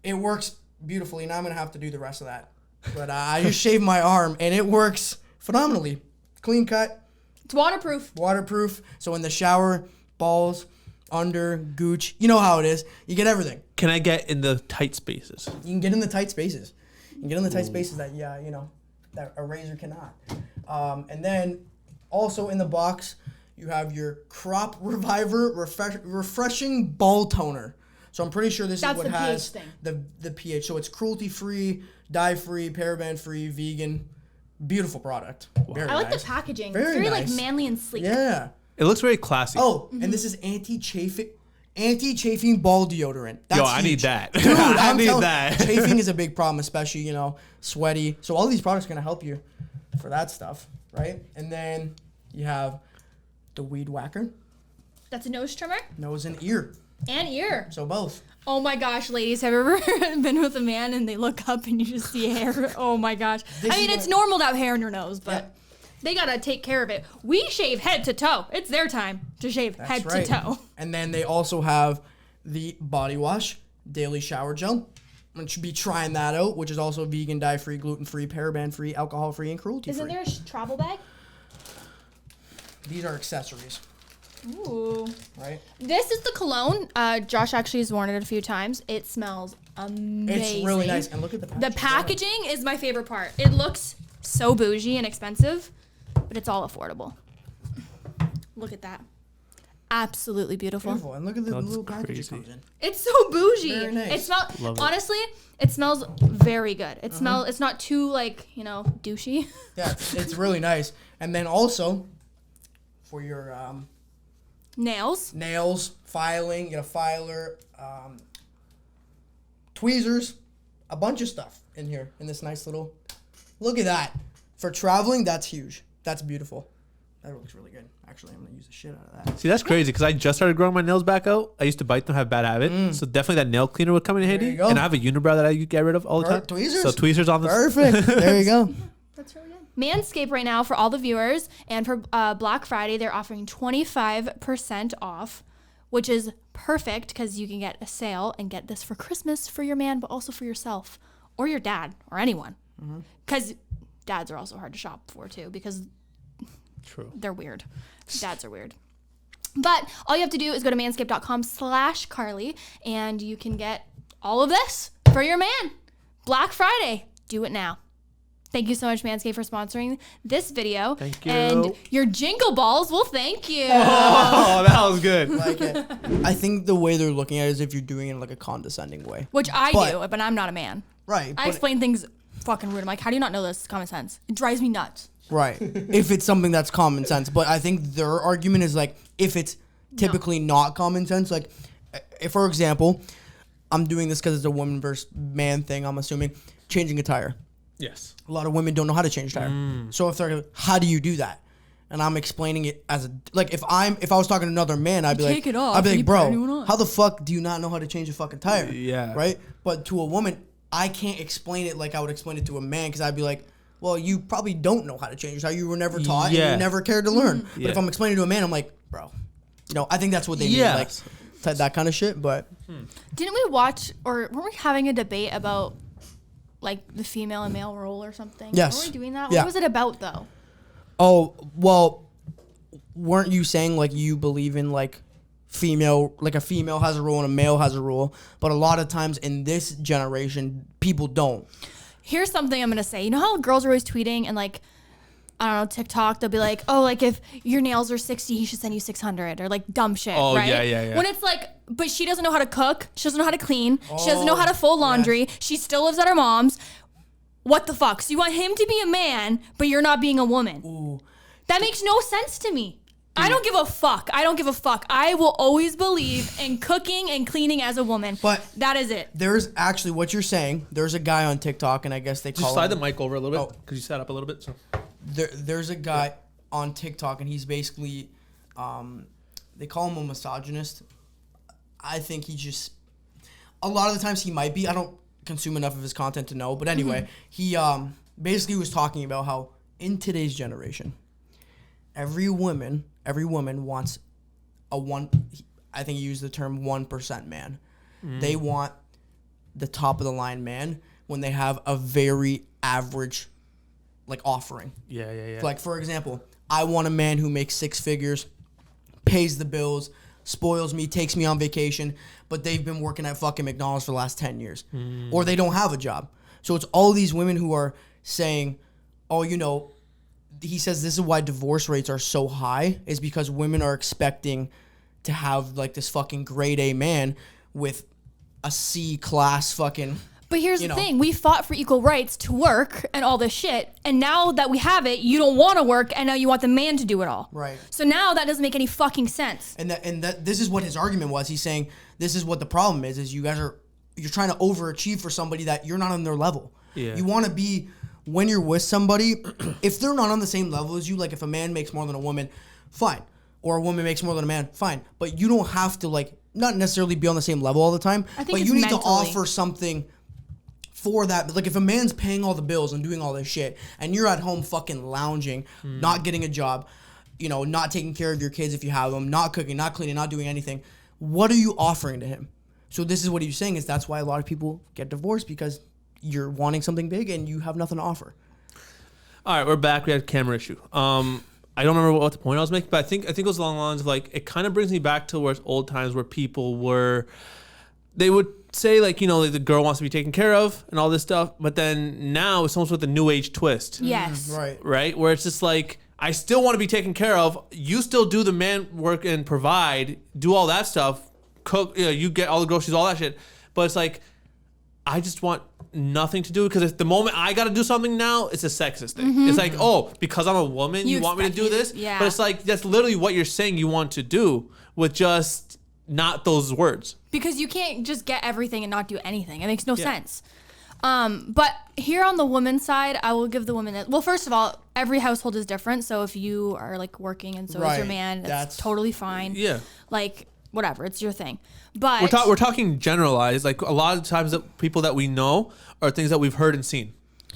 It works beautifully. Now I'm going to have to do the rest of that. But I just shaved my arm, and it works phenomenally. Clean cut, It's waterproof. waterproof. So in the shower, balls, under, gooch, you know how it is. You get everything. Can I get in the tight spaces? You can get in the tight spaces. You can get in the tight spaces that, that a razor cannot. And then also in the box, you have your Crop Reviver Refreshing Ball Toner. So I'm pretty sure this That's is what the has pH the pH. So it's cruelty-free, dye-free, paraben-free, vegan. Beautiful product. Very I like nice. the packaging. Very It's very nice. like manly and sleek. Yeah. It looks very classy. Oh, and this is anti-chafing ball deodorant. That's Yo, I need huge. that. Dude, I I'm need telling- that. Chafing is a big problem, especially, sweaty. So all these products are going to help you for that stuff, right? And then you have the Weed Whacker, That's a nose trimmer nose and ear. and ear. So both. Oh my gosh, ladies, have you ever been with a man and they look up and you just see hair? Oh my gosh. This I mean, is it's what- normal to have hair in your nose, but Yeah. they gotta take care of it. We shave head to toe. It's their time to shave That's head right. to toe. And then they also have the body wash, daily shower gel. I'm going to be trying that out, which is also vegan, dye-free, gluten-free, paraben-free, alcohol-free, and cruelty-free. Isn't there a travel bag? These are accessories, Ooh. right? This is the cologne. Josh actually has worn it a few times. It smells amazing. It's really nice. And look at the packaging. The packaging is my favorite part. It looks so bougie and expensive, but it's all affordable. Look at that. absolutely beautiful. And look at the little package it comes in. It's so bougie. Very nice. It smells honestly, it smells very good. It smells. It's not too like douchey. Yeah, it's really nice. And then also for your nails, filing, you get a filer, tweezers, a bunch of stuff in here in this nice little. Look at that. For traveling, that's huge. That's beautiful. That looks really good. Actually, I'm gonna use the shit out of that. See, that's crazy because I just started growing my nails back out. I used to bite them, have a bad habit. So definitely that nail cleaner would come in handy. you go. And I have a unibrow that I get rid of all the time. Tweezers? So tweezers on the Perfect. There you go. that's really good. Manscaped right now for all the viewers and for Black Friday, they're offering 25% off, which is perfect because you can get a sale and get this for Christmas for your man, but also for yourself or your dad or anyone. Because dads are also hard to shop for too because they're weird. Dads are weird. But all you have to do is go to manscaped.com/Karlee and you can get all of this for your man. Black Friday. Do it now. Thank you so much, Manscaped, for sponsoring this video. Thank you. And your jingle balls will thank you. Oh, that was good. Like it. I think the way they're looking at it is if you're doing it in like a condescending way. Which I do, but I'm not a man. Right. I explain things fucking rude. I'm like, how do you not know this? It's common sense. It drives me nuts. Right. If it's something that's common sense. But I think their argument is like, if it's typically not common sense, like, if, for example, I'm doing this because it's a woman versus man thing, I'm assuming, changing a tire. Yes. A lot of women don't know how to change a tire. So if they're like, how do you do that? And I'm explaining it as a, like, if I was talking to another man, I'd be like, take it off I'd be and like, you bro, put a new one on. how the fuck do you not know how to change a fucking tire? Yeah. Right? But to a woman, I can't explain it like I would explain it to a man because I'd be like, well, you probably don't know how to change. How you were never taught and you never cared to learn. But if I'm explaining to a man, I'm like, bro, I think that's what they mean, like that kind of shit. But didn't we watch or weren't we having a debate about like the female and male role or something? Yes. Were we doing that? Yeah. What was it about though? Oh, well, weren't you saying like you believe in like a female has a role and a male has a role, but a lot of times in this generation, people don't. Here's something I'm going to say. You know how girls are always tweeting and like, I don't know, TikTok, they'll be like, oh, like if your nails are 60, he should send you 600 or like dumb shit, Oh, right? yeah. When it's like, but she doesn't know how to cook. She doesn't know how to clean. She doesn't know how to fold laundry. Yeah. She still lives at her mom's. What the fuck? So you want him to be a man, but you're not being a woman. Ooh. That makes no sense to me. I don't give a fuck. I will always believe in cooking and cleaning as a woman. But that is it. There's actually what you're saying. There's a guy on TikTok, and I guess they call him. Just slide the mic over a little bit because you sat up a little bit. So there's a guy on TikTok, and he's basically, they call him a misogynist. I think he just, a lot of the times he might be. I don't consume enough of his content to know. But anyway, he basically was talking about how in today's generation, every woman wants I think he used the term 1% man. They want the top of the line man when they have a very average like offering. Yeah. Like for example, I want a man who makes 6 figures, pays the bills, spoils me, takes me on vacation, but they've been working at fucking McDonald's for the last 10 years. Or they don't have a job. So it's all these women who are saying, oh, he says this is why divorce rates are so high is because women are expecting to have like this fucking grade A man with a C class fucking. But here's the thing. We fought for equal rights to work and all this shit. And now that we have it, you don't want to work and now you want the man to do it all. Right. So now that doesn't make any fucking sense. And this is what his argument was. He's saying this is what the problem is you guys you're trying to overachieve for somebody that you're not on their level. Yeah. You want to be, when you're with somebody, if they're not on the same level as you, like if a man makes more than a woman, fine. Or a woman makes more than a man, fine. But you don't have to like, not necessarily be on the same level all the time. I think but it's you need mentally. to offer something for that. Like if a man's paying all the bills and doing all this shit and you're at home fucking lounging, not getting a job, not taking care of your kids if you have them, not cooking, not cleaning, not doing anything, what are you offering to him? So this is what he's saying is that's why a lot of people get divorced because you're wanting something big and you have nothing to offer. All right, we're back. We had a camera issue. I don't remember what the point I was making, but I think it goes along the lines of like, it kind of brings me back to where it's old times where people they would say like, like the girl wants to be taken care of and all this stuff. But then now it's almost with a new age twist. Yes. Right. Right. Where it's just like, I still want to be taken care of. You still do the man work and provide, do all that stuff, cook, you get all the groceries, all that shit. But it's like, I just want nothing to do, because at the moment I got to do something now, it's a sexist thing. It's like, oh, because I'm a woman, you want me to do this? Yeah. But it's like, that's literally what you're saying you want to do with just not those words. Because you can't just get everything and not do anything. It makes no sense. But here on the woman's side, I will give the woman well, first of all, every household is different. So if you are like working and so is your man, that's totally fine. Yeah. Like, whatever, it's your thing. But we're talking generalized. Like, a lot of times that people that we know are things that we've heard and seen.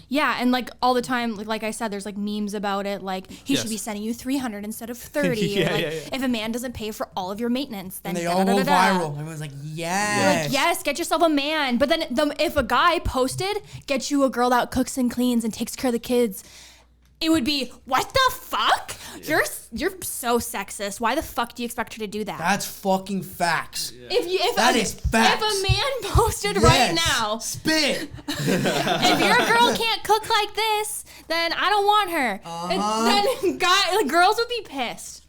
Yeah, and like all the time, like I said, there's like memes about it. Like, he should be sending you 300 instead of 30. Or like, if a man doesn't pay for all of your maintenance, then and they all go viral. Everyone's like, yes. Like, yes, get yourself a man. But then if a guy posted, get you a girl that cooks and cleans and takes care of the kids, it would be, what the fuck? You're so sexist. Why the fuck do you expect her to do that? That's fucking facts. Yeah. That is facts. If a man posted right now, spit. If your girl can't cook like this, then I don't want her. Then girls would be pissed.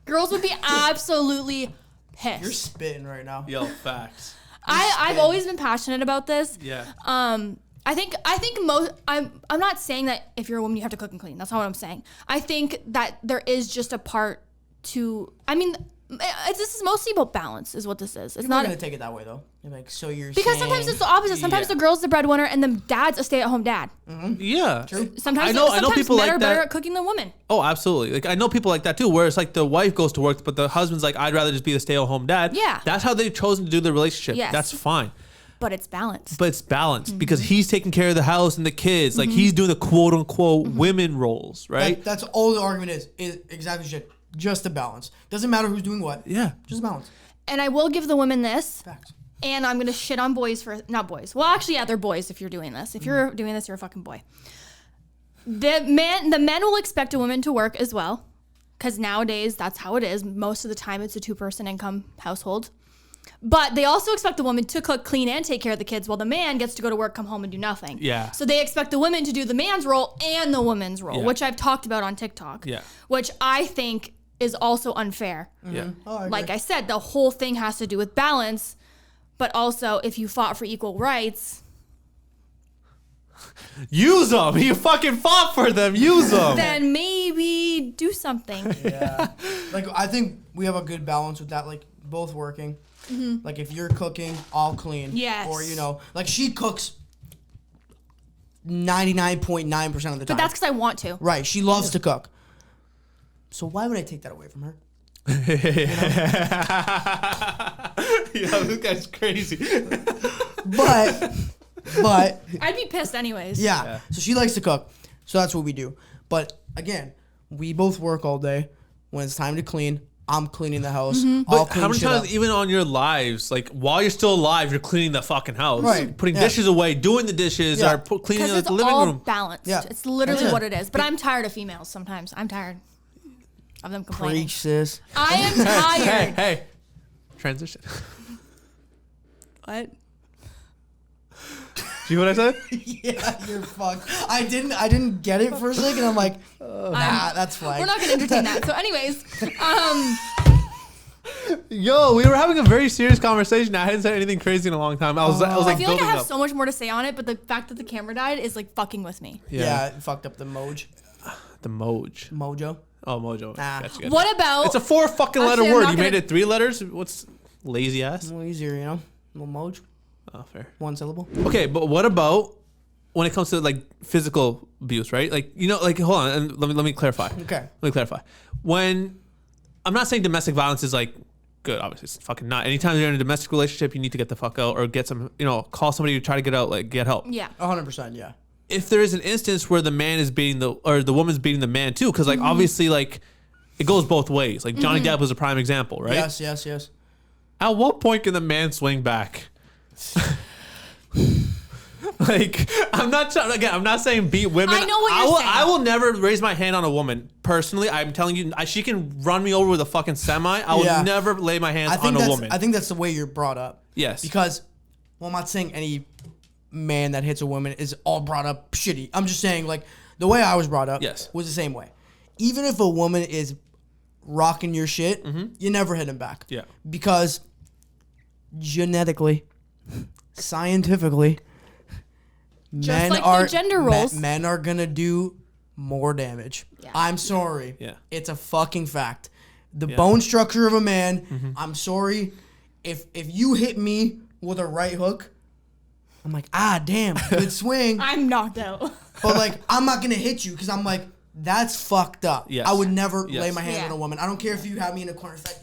Girls would be absolutely pissed. You're spitting right now. Yo, facts. I've always been passionate about this. Yeah. I think I'm not saying that if you're a woman you have to cook and clean. That's not what I'm saying. I think that there is just a part to, I mean, this is mostly about balance is what this is. It's not going to take it that way though. You're like, so you're because sometimes it's the opposite. Sometimes the girl's the breadwinner and the dad's a stay-at-home dad. Mm-hmm. Yeah. True. Sometimes I know people men are better at cooking than women. Oh, absolutely. Like, I know people like that too, where it's like the wife goes to work, but the husband's like, I'd rather just be the stay-at-home dad. Yeah. That's how they've chosen to do the relationship. Yes. That's fine. But it's balanced. Because he's taking care of the house and the kids. Like, he's doing the quote unquote women roles, right? That's all the argument is exactly shit. Just a balance. Doesn't matter who's doing what. Yeah. Just a balance. And I will give the women this. Facts. And I'm going to shit on boys for, not boys. Well, actually, yeah, they're boys if you're doing this. If you're doing this, you're a fucking boy. The men will expect a woman to work as well. Because nowadays, that's how it is. Most of the time, it's a 2-person income household. But they also expect the woman to cook, clean, and take care of the kids while the man gets to go to work, come home, and do nothing. Yeah. So they expect the women to do the man's role and the woman's role, which I've talked about on TikTok. Yeah. Which I think is also unfair. Yeah. Oh, like I said, the whole thing has to do with balance. But also, if you fought for equal rights... Use them. You fucking fought for them. Use them. Then maybe do something. Yeah. Like, I think we have a good balance with that, like, both working. Mm-hmm. Like, if you're cooking, I'll clean. Yes. Or, like, she cooks 99.9% of the time. But that's because I want to. Right. She loves to cook. So why would I take that away from her? Yeah, this guy's crazy. But I'd be pissed anyways. Yeah. So she likes to cook. So that's what we do. But again, we both work all day. When it's time to clean, I'm cleaning the house. But how many times, even on your lives, like while you're still alive, you're cleaning the fucking house, right? Putting dishes away, doing the dishes, or cleaning the living room. It's all balanced. Yeah. It's literally what it is. But I'm tired of females sometimes. I'm tired of them complaining. Preach, sis. I am tired. Hey. Transition. What? Do you know what I said? Yeah, you're fucked. I didn't get it for a second. I'm like, that's fine. We're not gonna entertain that. So, anyways, Yo, we were having a very serious conversation. I hadn't said anything crazy in a long time. I was like, I feel like I have so much more to say on it, but the fact that the camera died is like fucking with me. Yeah, it fucked up the moj. The moj. Mojo. Oh, mojo. Nah. Gotcha. What about? It's a 4 fucking letter word. You made it 3 letters. What's lazy ass? A little easier, A little moj. Oh, fair. 1 syllable. Okay, but what about when it comes to like physical abuse, right? Like, like, hold on, and let me clarify. Okay. Let me clarify. When I'm not saying domestic violence is like good, obviously it's fucking not. Anytime you're in a domestic relationship, you need to get the fuck out or get some, call somebody to try to get out, like get help. Yeah. 100%. Yeah. If there is an instance where the man is beating the woman's beating the man too, because like obviously like it goes both ways. Like Johnny Depp was a prime example, right? Yes. At what point can the man swing back? Like, I'm not saying beat women. I know what you're saying. I will never raise my hand on a woman. Personally, I'm telling you, she can run me over with a fucking semi. I will never lay my hands on a woman. I think that's the way you're brought up. Yes. Because, well, I'm not saying any man that hits a woman is all brought up shitty. I'm just saying, like, the way I was brought up was the same way. even if a woman is rocking your shit, you never hit him back. Yeah. Because genetically, scientifically, Just like the gender roles. Men are gonna do more damage. Yeah. I'm sorry. Yeah. It's a fucking fact. The bone structure of a man, I'm sorry. If you hit me with a right hook, I'm like, damn, good swing. I'm knocked out. But like, I'm not gonna hit you because I'm like, that's fucked up. Yes. I would never lay my hands on a woman. I don't care if you have me in a corner. It's like,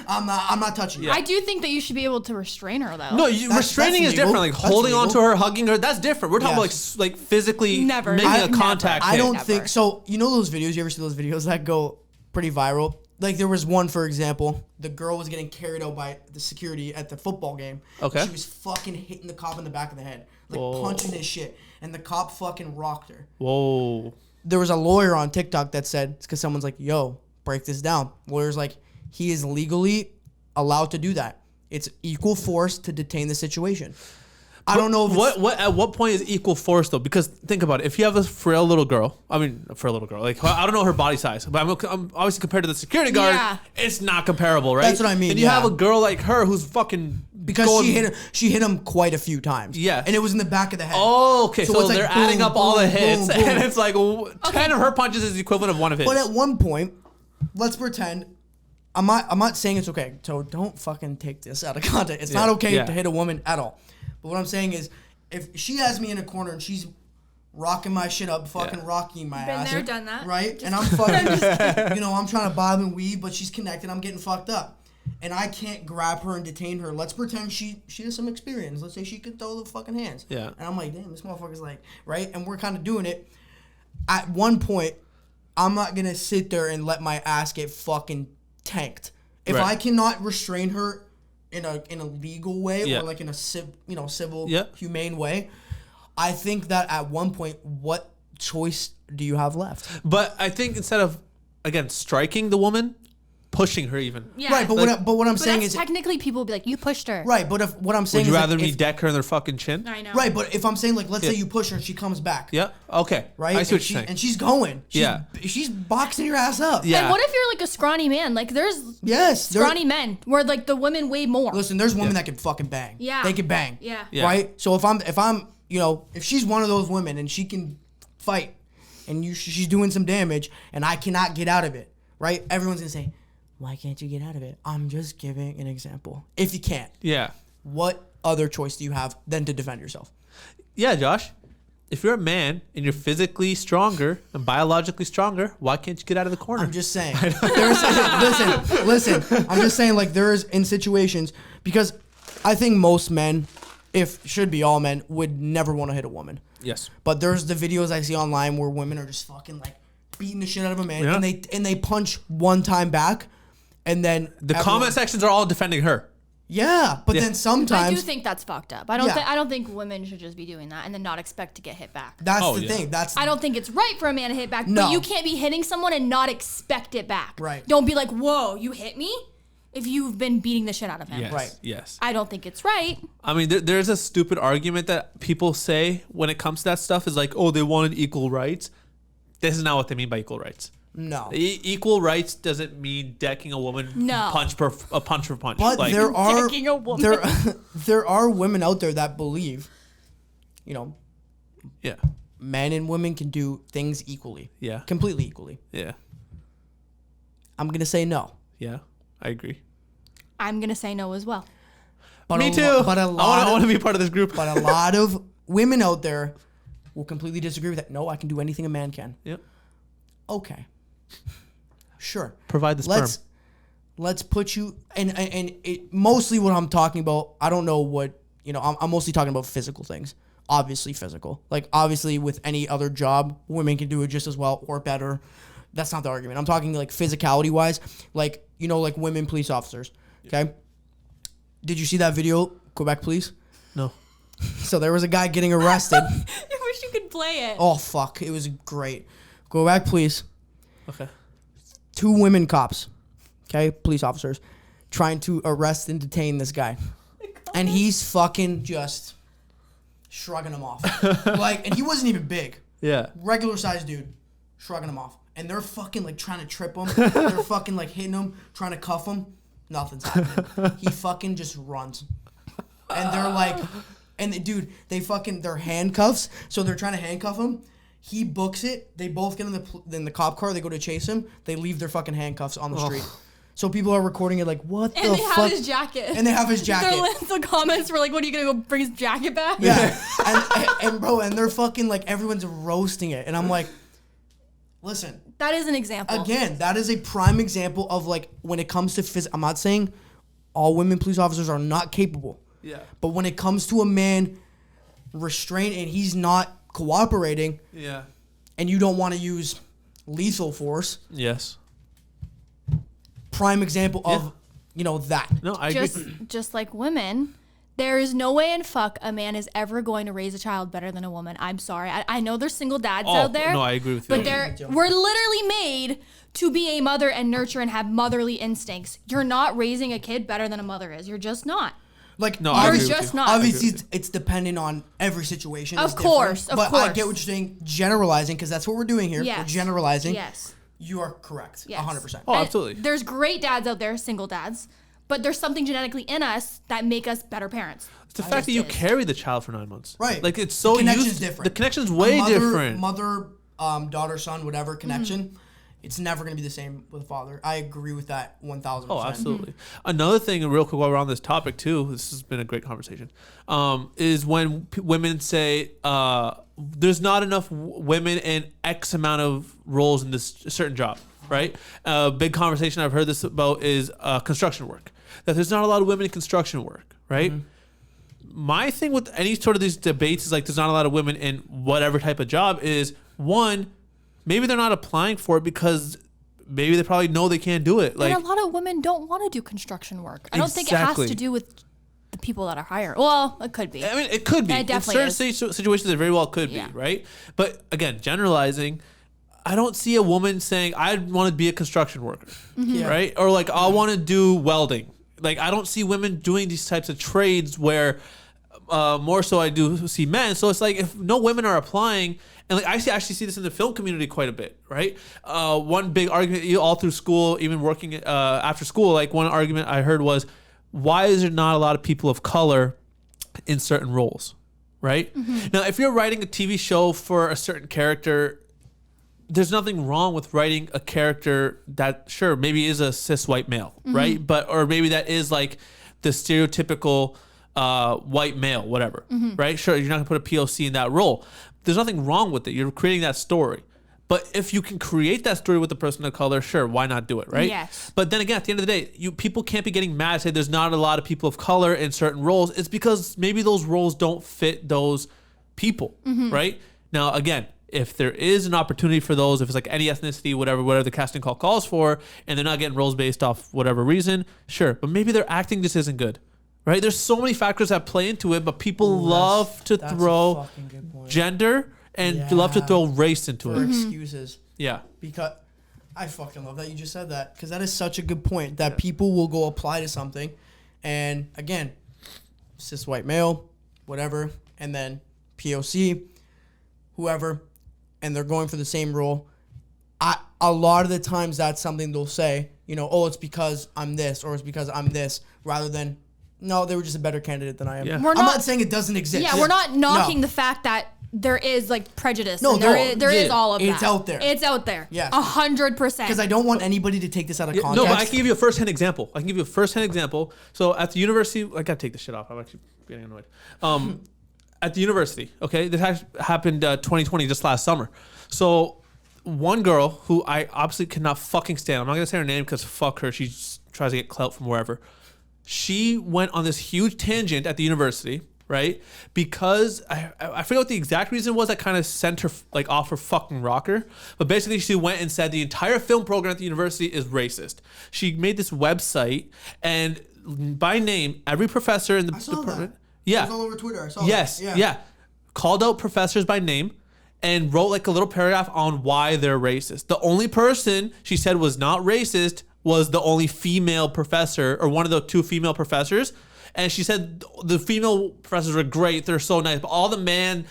I'm not touching you. I do think that you should be able to restrain her though. No, restraining is different. Like holding onto her, hugging her, that's different. We're talking about like physically making a contact. I don't think so. You know those videos? You ever see those videos that go pretty viral? Like there was one, for example, the girl was getting carried out by the security at the football game. Okay. She was fucking hitting the cop in the back of the head, like punching his shit, and the cop fucking rocked her. Whoa. There was a lawyer on TikTok that said, it's because someone's like, yo, break this down. Lawyer's like, he is legally allowed to do that. It's equal force to detain the situation. I don't know if at what point is equal force though? Because think about it. If you have a frail little girl, like I don't know her body size, but I'm obviously compared to the security guard, it's not comparable, right? That's what I mean. And you have a girl like her who's fucking she hit him quite a few times. Yeah, and it was in the back of the head. Oh, okay. So they're like adding up all the hits, boom, boom. and it's like 10 of her punches is the equivalent of one of his. But at one point, let's pretend. I'm not saying it's okay. So don't fucking take this out of context. It's not okay to hit a woman at all. But what I'm saying is, if she has me in a corner and she's rocking my shit up, fucking rocking my ass. Been there, done that. Right? And I'm fucking, I'm trying to bob and weave, but she's connected. I'm getting fucked up. And I can't grab her and detain her. Let's pretend she has some experience. Let's say she could throw the fucking hands. Yeah. And I'm like, damn, this motherfucker's like, right? And we're kind of doing it. At one point, I'm not going to sit there and let my ass get fucking tanked. If I cannot restrain her in a legal way or like in a civil humane way, I think that at one point, what choice do you have left? But I think instead of again striking the woman, pushing her even. Yeah. Right, but what I'm saying is technically people will be like, you pushed her. Right, but if what I'm saying would you is rather me deck her in their fucking chin? I know. Right, but if I'm saying like, let's say you push her and she comes back. Yeah. Okay. Right. I see what you're saying. And she's going. She's boxing your ass up. Yeah. And what if you're like a scrawny man? Like there's scrawny men where like the women weigh more. Listen, there's women that can fucking bang. Yeah. They can bang. Yeah. Right. So if I'm if she's one of those women and she can fight and she's doing some damage and I cannot get out of it, right? Everyone's gonna say, why can't you get out of it? I'm just giving an example. If you can't, what other choice do you have than to defend yourself? Yeah, Josh. If you're a man and you're physically stronger and biologically stronger, why can't you get out of the corner? I'm just saying. Listen. I'm just saying, like, there is in situations, because I think most men, should be all men, would never want to hit a woman. Yes. But there's the videos I see online where women are just fucking like beating the shit out of a man, and they punch one time back. And then the comment sections are all defending her. Yeah, but then sometimes I do think that's fucked up. I don't think women should just be doing that and then not expect to get hit back. That's the thing. I don't think it's right for a man to hit back. No. But you can't be hitting someone and not expect it back. Right. Don't be like, whoa, you hit me? If you've been beating the shit out of him. Yes. Right. Yes. I don't think it's right. I mean, there's a stupid argument that people say when it comes to that stuff is like, oh, they wanted equal rights. This is not what they mean by equal rights. No. Equal rights doesn't mean decking a woman punch for punch. But like, there are decking a woman. there are women out there that believe, men and women can do things equally. Yeah. Completely equally. Yeah. I'm going to say no. Yeah, I agree. I'm going to say no as well. But Me too. But I want to be part of this group. But a lot of women out there will completely disagree with that. No, I can do anything a man can. Yep. Okay. Sure. Provide the sperm. Let's put you and it, mostly what I'm talking about. I don't know what I'm mostly talking about physical things. Obviously physical. Like obviously with any other job, women can do it just as well or better. That's not the argument. I'm talking like physicality wise, like like women police officers. Okay. Did you see that video? Go back, please. No. So there was a guy getting arrested. I wish you could play it. Oh fuck! It was great. Go back, please. Okay. 2 women cops, okay, police officers, trying to arrest and detain this guy. And he's fucking just shrugging him off. And he wasn't even big. Yeah. Regular sized dude, shrugging him off. and they're fucking like trying to trip him. They're fucking like hitting him, trying to cuff him. Nothing's happening. He fucking just runs. And they're like, dude, they're handcuffs. So they're trying to handcuff him. He books it. They both get in the cop car. They go to chase him. They leave their fucking handcuffs on the street. So people are recording it like, what the fuck? And they have his jacket. And they have his jacket. The comments were like, what, are you going to go bring his jacket back? Yeah. and bro, and they're fucking like, everyone's roasting it. And I'm like, listen. That is an example. Again, that is a prime example of like, when it comes to I'm not saying all women police officers are not capable. Yeah. But when it comes to a man restrained and he's not cooperating. Yeah. And you don't want to use lethal force. Yes. Prime example of, that. No, I agree. Just like women, there is no way in fuck a man is ever going to raise a child better than a woman. I'm sorry. I know there's single dads out there. No, I agree with you. But we're literally made to be a mother and nurture and have motherly instincts. You're not raising a kid better than a mother is. You're just not. Like, no, you're just not. Obviously, it's dependent on every situation. Of course. But I get what you're saying, generalizing, because that's what we're doing here. Yes. We're generalizing. Yes. You are correct. Yes. 100%. Oh, absolutely. There's great dads out there, single dads, but there's something genetically in us that make us better parents. It's the fact that you carry the child for 9 months. Right. Like, it's so the connection's different. The connection's way different. Mother, daughter, son, whatever connection. It's never going to be the same with a father. I agree with that 1,000%. Oh, absolutely. Another thing, real quick, while we're on this topic too, this has been a great conversation, is when women say there's not enough women in X amount of roles in this certain job, right? A big conversation I've heard this about is construction work. That there's not a lot of women in construction work, right? My thing with any sort of these debates is like there's not a lot of women in whatever type of job is, one, maybe they're not applying for it because maybe they probably know they can't do it. Like, and a lot of women don't want to do construction work. I don't think it has to do with the people that are hired. Well, it could be. I mean, it could be. It definitely in certain situations, it very well could be, right? But again, generalizing, I don't see a woman saying, I want to be a construction worker, right? Or like, I want to do welding. Like, I don't see women doing these types of trades where more so I do see men. So it's like, if no women are applying, and like I actually see this in the film community quite a bit, right? One big argument all through school, even working after school, like one argument I heard was, why is there not a lot of people of color in certain roles, right? Now, if you're writing a TV show for a certain character, there's nothing wrong with writing a character that, sure, maybe is a cis white male, right? But, or maybe that is like the stereotypical white male, whatever, right? Sure, you're not gonna put a POC in that role. There's nothing wrong with it. You're creating that story. But if you can create that story with a person of color, sure, why not do it, right? Yes. But then again, at the end of the day, people can't be getting mad and say there's not a lot of people of color in certain roles. It's because maybe those roles don't fit those people, right? Now, again, if there is an opportunity for those, if it's like any ethnicity, whatever the casting call calls for, and they're not getting roles based off whatever reason, sure. But maybe their acting just isn't good. Right? There's so many factors that play into it, but people love to throw gender and love to throw race into it. Excuses. Yeah. Because I fucking love that you just said that, because that is such a good point that people will go apply to something, and again, cis white male, whatever, and then POC, whoever, and they're going for the same role. A lot of the times that's something they'll say, oh, it's because I'm this, or it's because I'm this, rather than, no, they were just a better candidate than I am. Yeah. I'm not saying it doesn't exist. Yeah, we're not knocking the fact that there is like prejudice. No, and there is all of that. It's out there. It's out there. Yes. 100%. Because I don't want anybody to take this out of context. No, but I can give you a first-hand example. So at the university, I gotta take this shit off. I'm actually getting annoyed. At the university, okay, this happened 2020, just last summer. So one girl who I obviously cannot fucking stand, I'm not gonna say her name because fuck her, she tries to get clout from wherever. She went on this huge tangent at the university, right? Because I forget what the exact reason was that kind of sent her like off her fucking rocker. But basically she went and said the entire film program at the university is racist. She made this website and by name, every professor in the department. That. Yeah. It was all over Twitter. I saw that. Yeah. Called out professors by name and wrote like a little paragraph on why they're racist. The only person she said was not racist was the only female professor, or one of the two female professors. And she said the female professors were great. They're so nice. But all the man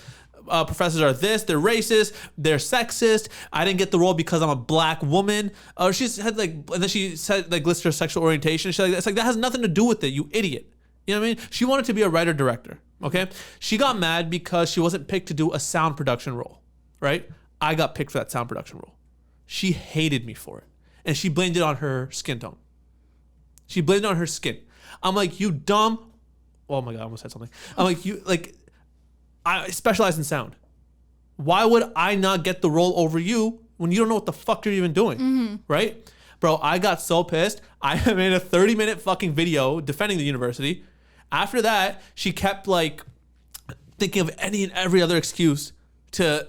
professors are this, they're racist, they're sexist. I didn't get the role because I'm a black woman. She had like, and then she said like listed her sexual orientation. She's like, it's like that has nothing to do with it, you idiot. You know what I mean? She wanted to be a writer director. Okay, she got mad because she wasn't picked to do a sound production role. Right? I got picked for that sound production role. She hated me for it, and she blamed it on her skin tone. She blamed it on her skin. I'm like, you dumb. Oh my God, I almost said something. I'm like, I specialize in sound. Why would I not get the role over you when you don't know what the fuck you're even doing? Right? Bro, I got so pissed. I made a 30-minute fucking video defending the university. After that, she kept like thinking of any and every other excuse to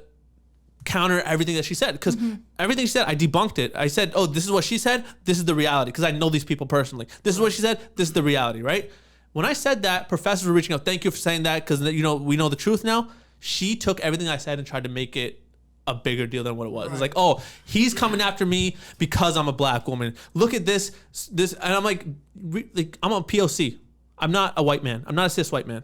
counter everything that she said, because everything she said, I debunked it. I said, oh, this is what she said. This is the reality, because I know these people personally. This is what she said. This is the reality, right? When I said that, professors were reaching out. Thank you for saying that, because we know the truth now. She took everything I said and tried to make it a bigger deal than what it was. Right. It's like, oh, he's coming after me because I'm a black woman. Look at this, and I'm like, I'm a POC. I'm not a white man. I'm not a cis white man.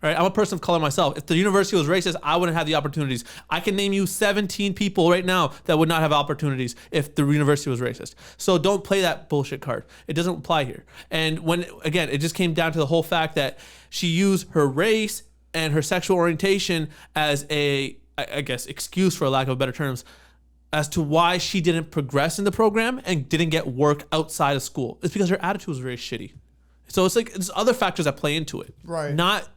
Right? I'm a person of color myself. If the university was racist, I wouldn't have the opportunities. I can name you 17 people right now that would not have opportunities if the university was racist. So don't play that bullshit card. It doesn't apply here. And when, again, it just came down to the whole fact that she used her race and her sexual orientation as a, I guess, excuse, for lack of better terms, as to why she didn't progress in the program and didn't get work outside of school. It's because her attitude was very shitty. So it's like, there's other factors that play into it. Right. Not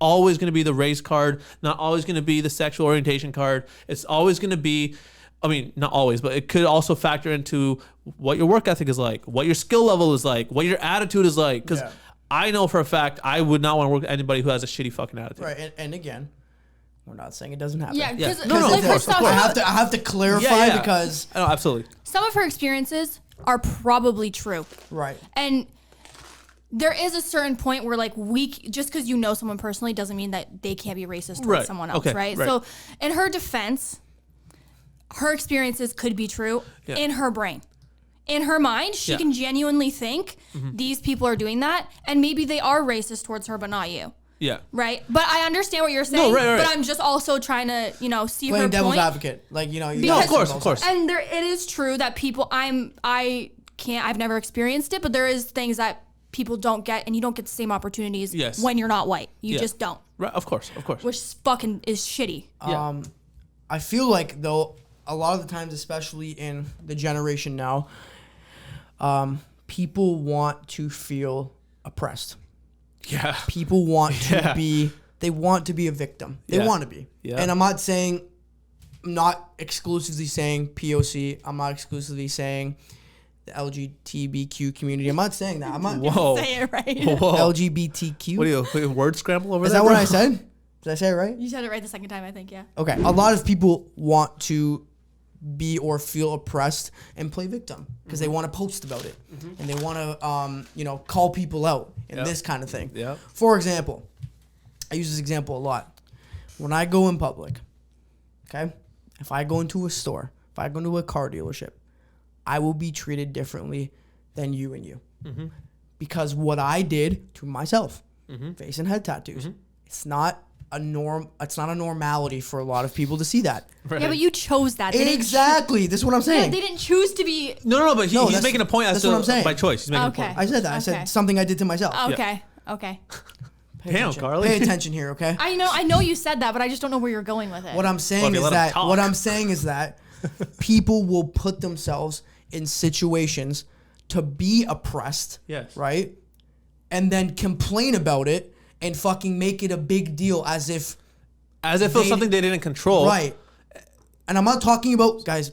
always going to be the race card, not always going to be the sexual orientation card. It's always going to be, I mean, not always, but it could also factor into what your work ethic is like, what your skill level is like, what your attitude is like. Because I know for a fact I would not want to work with anybody who has a shitty fucking attitude. Right, and again, we're not saying it doesn't happen. Yeah, because no, of course. I have to clarify because no, absolutely. Some of her experiences are probably true. Right. And there is a certain point where, like, just because you know someone personally doesn't mean that they can't be racist towards someone else, right? So, in her defense, her experiences could be true in her brain. In her mind, she can genuinely think these people are doing that, and maybe they are racist towards her, but not you. Yeah. Right? But I understand what you're saying, but I'm just also trying to, see playing her devil's point. advocate. Like, of course. And it is true that people, I've never experienced it, but there is things that people don't get, and you don't get the same opportunities when you're not white. You just don't. Right, of course. Which fucking is shitty. I feel like, though, a lot of the times, especially in the generation now, people want to feel oppressed. Yeah. People want to be, they want to be a victim. They want to be. Yeah. And I'm not exclusively saying POC. I'm not exclusively saying the LGBTQ community. I'm not saying that. I'm not. Whoa. Say it right. Whoa. LGBTQ. What are you, word scramble over there? Is there? that what I said? Did I say it right? You said it right the second time, I think, yeah. Okay. A lot of people want to be or feel oppressed and play victim because they want to post about it and they want to, call people out and this kind of thing. Yeah. For example, I use this example a lot. When I go in public, okay, if I go into a store, if I go into a car dealership, I will be treated differently than you and you because what I did to myself, face and head tattoos, it's not a norm. It's not a normality for a lot of people to see that. Right. Yeah, but you chose that. Exactly. This is what I'm saying. Yeah, they didn't choose to be. No, but he's making a point as to what I'm saying. By choice. He's making a point. I said that. I said something I did to myself. Okay. Damn, Karlee. Pay attention here, okay? I know you said that, but I just don't know where you're going with it. What I'm saying is that people will put themselves in situations to be oppressed, right? And then complain about it and fucking make it a big deal as if it was something they didn't control. Right. And I'm not talking about, guys,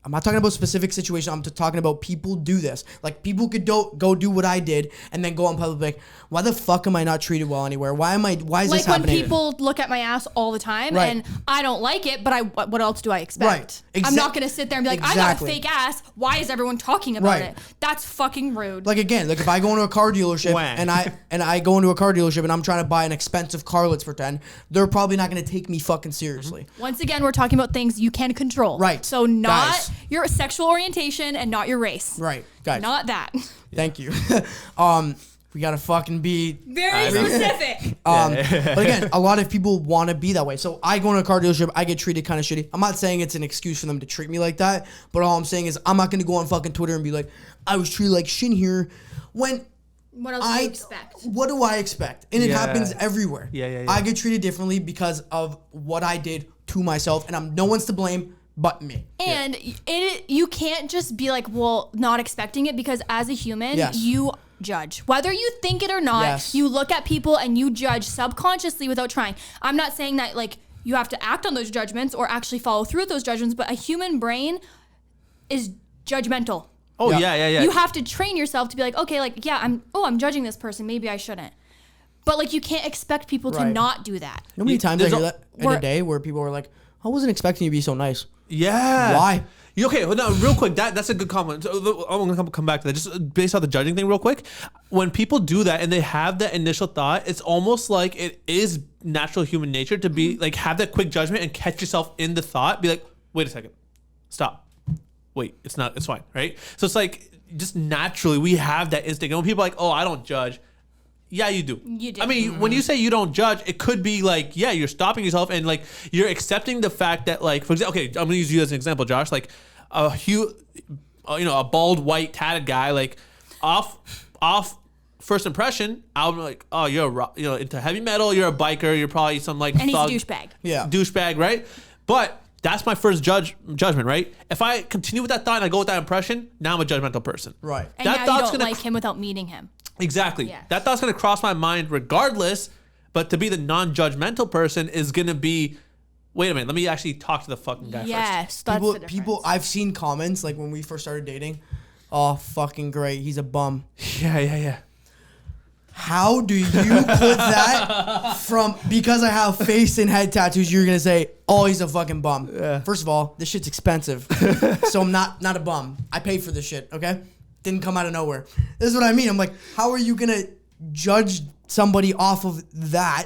I'm not talking about specific situations. I'm just talking about people do this. Like, people could go do what I did and then go on public like, why the fuck am I not treated well anywhere? Why is this happening? Like when people look at my ass all the time and I don't like it, but what else do I expect? Right. I'm not going to sit there and be like, I got a fake ass. Why is everyone talking about it? That's fucking rude. Like, again, if I go into a car dealership and I go into a car dealership and I'm trying to buy an expensive car, let's pretend, they're probably not going to take me fucking seriously. Once again, we're talking about things you can control. Right. So not your sexual orientation and not your race. Right. Guys. Not that. Thank you. We gotta fucking be very specific. But again, a lot of people want to be that way. So I go into a car dealership, I get treated kind of shitty. I'm not saying it's an excuse for them to treat me like that, but all I'm saying is I'm not gonna go on fucking Twitter and be like, I was treated like shit here. When what else do you expect? What do I expect? And it happens everywhere. Yeah. I get treated differently because of what I did to myself, and no one's to blame but me. And you can't just be like, well, not expecting it, because as a human, you judge. Whether you think it or not, you look at people and you judge subconsciously without trying. I'm not saying that like you have to act on those judgments or actually follow through with those judgments, but a human brain is judgmental. Oh, yeah. You have to train yourself to be like, okay, like, yeah, I'm judging this person. Maybe I shouldn't. But like, you can't expect people to not do that. How many times I hear that in a day where people are like, I wasn't expecting you to be so nice. Yeah. Why? Okay, well, no, real quick, that's a good comment. So, I'm going to come back to that. Just based on the judging thing real quick. When people do that and they have that initial thought, it's almost like it is natural human nature to be like, have that quick judgment and catch yourself in the thought. Be like, wait a second. Stop. Wait, it's fine, right? So it's like, just naturally, we have that instinct. And when people are like, oh, I don't judge. Yeah, you do. You do. I mean, when you say you don't judge, it could be like, yeah, you're stopping yourself and like you're accepting the fact that like, for example, okay, I'm gonna use you as an example, Josh. Like a bald, white, tatted guy, like off first impression, I'm like, oh, you're into heavy metal, you're a biker, you're probably some like and thug, he's a douchebag. Yeah, douchebag, right? But that's my first judgment, right? If I continue with that thought and I go with that impression, now I'm a judgmental person, right? And that now you don't like him without meeting him. Exactly. Yes. That thought's going to cross my mind regardless, but to be the non-judgmental person is going to be, wait a minute, let me actually talk to the fucking guy first. Yes, that's the difference. People, I've seen comments like when we first started dating, oh, fucking great, he's a bum. Yeah. How do you put that from, because I have face and head tattoos, you're going to say, oh, he's a fucking bum. Yeah. First of all, this shit's expensive. So I'm not a bum. I paid for this shit, okay? Didn't come out of nowhere. This is what I mean. I'm like, how are you gonna judge somebody off of that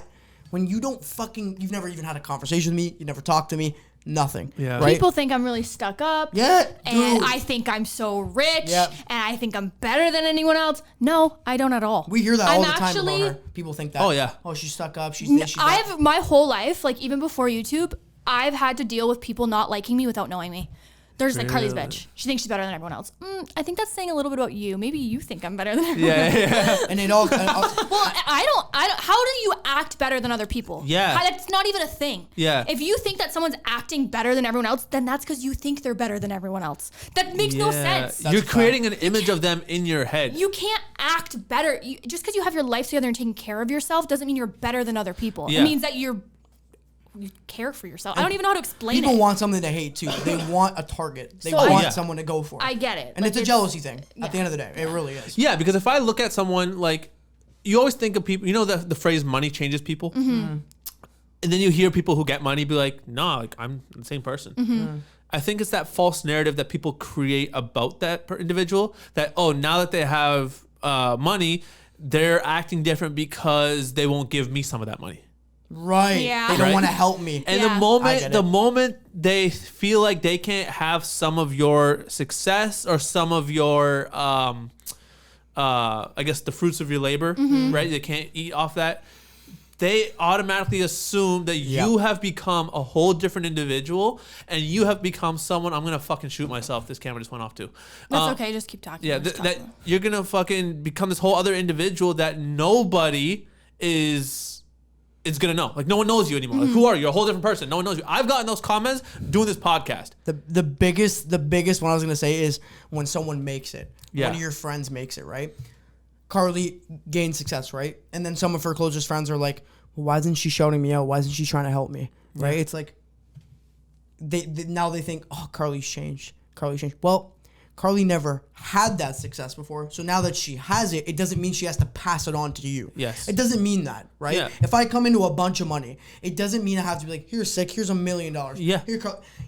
when you don't you've never even had a conversation with me, you never talked to me, nothing. Yeah. Right? People think I'm really stuck up. Yeah. And I think I'm so rich. Yep. And I think I'm better than anyone else. No, I don't at all. We hear that all the time about her. People think that. Oh yeah. Oh, she's stuck up. She's this. She's that. I've my whole life, like even before YouTube, I've had to deal with people not liking me without knowing me. There's like Karlee's bitch. She thinks she's better than everyone else. I think that's saying a little bit about you. Maybe you think I'm better than everyone else. Yeah. And it all. Well, I don't. How do you act better than other people? Yeah. That's not even a thing. Yeah. If you think that someone's acting better than everyone else, then that's because you think they're better than everyone else. That makes no sense. You're creating an image of them in your head. You can't act better. Just because you have your life together and taking care of yourself doesn't mean you're better than other people. Yeah. It means that you care for yourself. I don't even know how to explain it. People want something to hate too. They want a target. They want someone to go for. I get it. And like it's a jealousy thing at the end of the day. It really is. Yeah, because if I look at someone like, you always think of people, you know the phrase money changes people? Mm-hmm. And then you hear people who get money be like, nah, like I'm the same person. Mm-hmm. I think it's that false narrative that people create about that individual that, oh, now that they have money, they're acting different because they won't give me some of that money. Right. Yeah. They don't want to help me. And the moment they feel like they can't have some of your success or some of your, I guess the fruits of your labor, right? They can't eat off that. They automatically assume that you have become a whole different individual and you have become someone. I'm going to fucking shoot myself. This camera just went off too. That's okay. Just keep talking. Yeah. That you're going to fucking become this whole other individual that nobody is gonna know. Like no one knows you anymore. Like who are you? You're a whole different person. No one knows you. I've gotten those comments doing this podcast. The biggest one I was gonna say is when someone makes it. Yeah. One of your friends makes it, right? Karlee gained success, right? And then some of her closest friends are like, well, why isn't she shouting me out? Why isn't she trying to help me? Right? It's like they now they think, oh, Karlee's changed. Well, Karlee never had that success before. So now that she has it, it doesn't mean she has to pass it on to you. Yes. It doesn't mean that, right? Yeah. If I come into a bunch of money, it doesn't mean I have to be like, here's $6, here's $1 million. Yeah.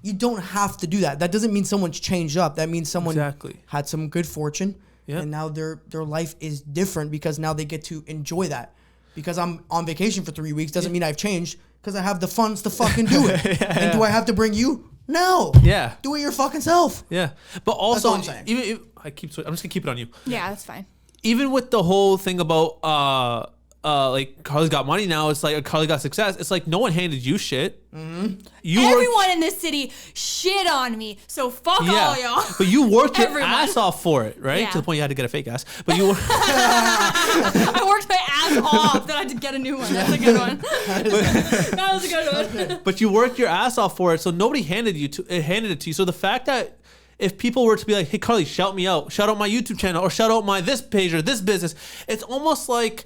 You don't have to do that. That doesn't mean someone's changed up. That means someone had some good fortune. Yeah. And now their life is different because now they get to enjoy that. Because I'm on vacation for 3 weeks doesn't mean I've changed because I have the funds to fucking do it. And do I have to bring you? No. Yeah. Do it your fucking self. Yeah. But also, I'm just gonna keep it on you. Yeah, that's fine. even with the whole thing about like Karlee's got money now, it's like Karlee got success. It's like no one handed you shit. Mm-hmm. Everyone in this city shit on me, so fuck all y'all. But you worked your ass off for it, right? To the point you had to get a fake ass. But you I worked my ass off, then I had to get a new one. That's a good one. That was a good one. But you worked your ass off for it, so nobody handed it to you. So the fact that if people were to be like, hey Karlee, shout me out, shout out my YouTube channel, or shout out my this page or this business, it's almost like,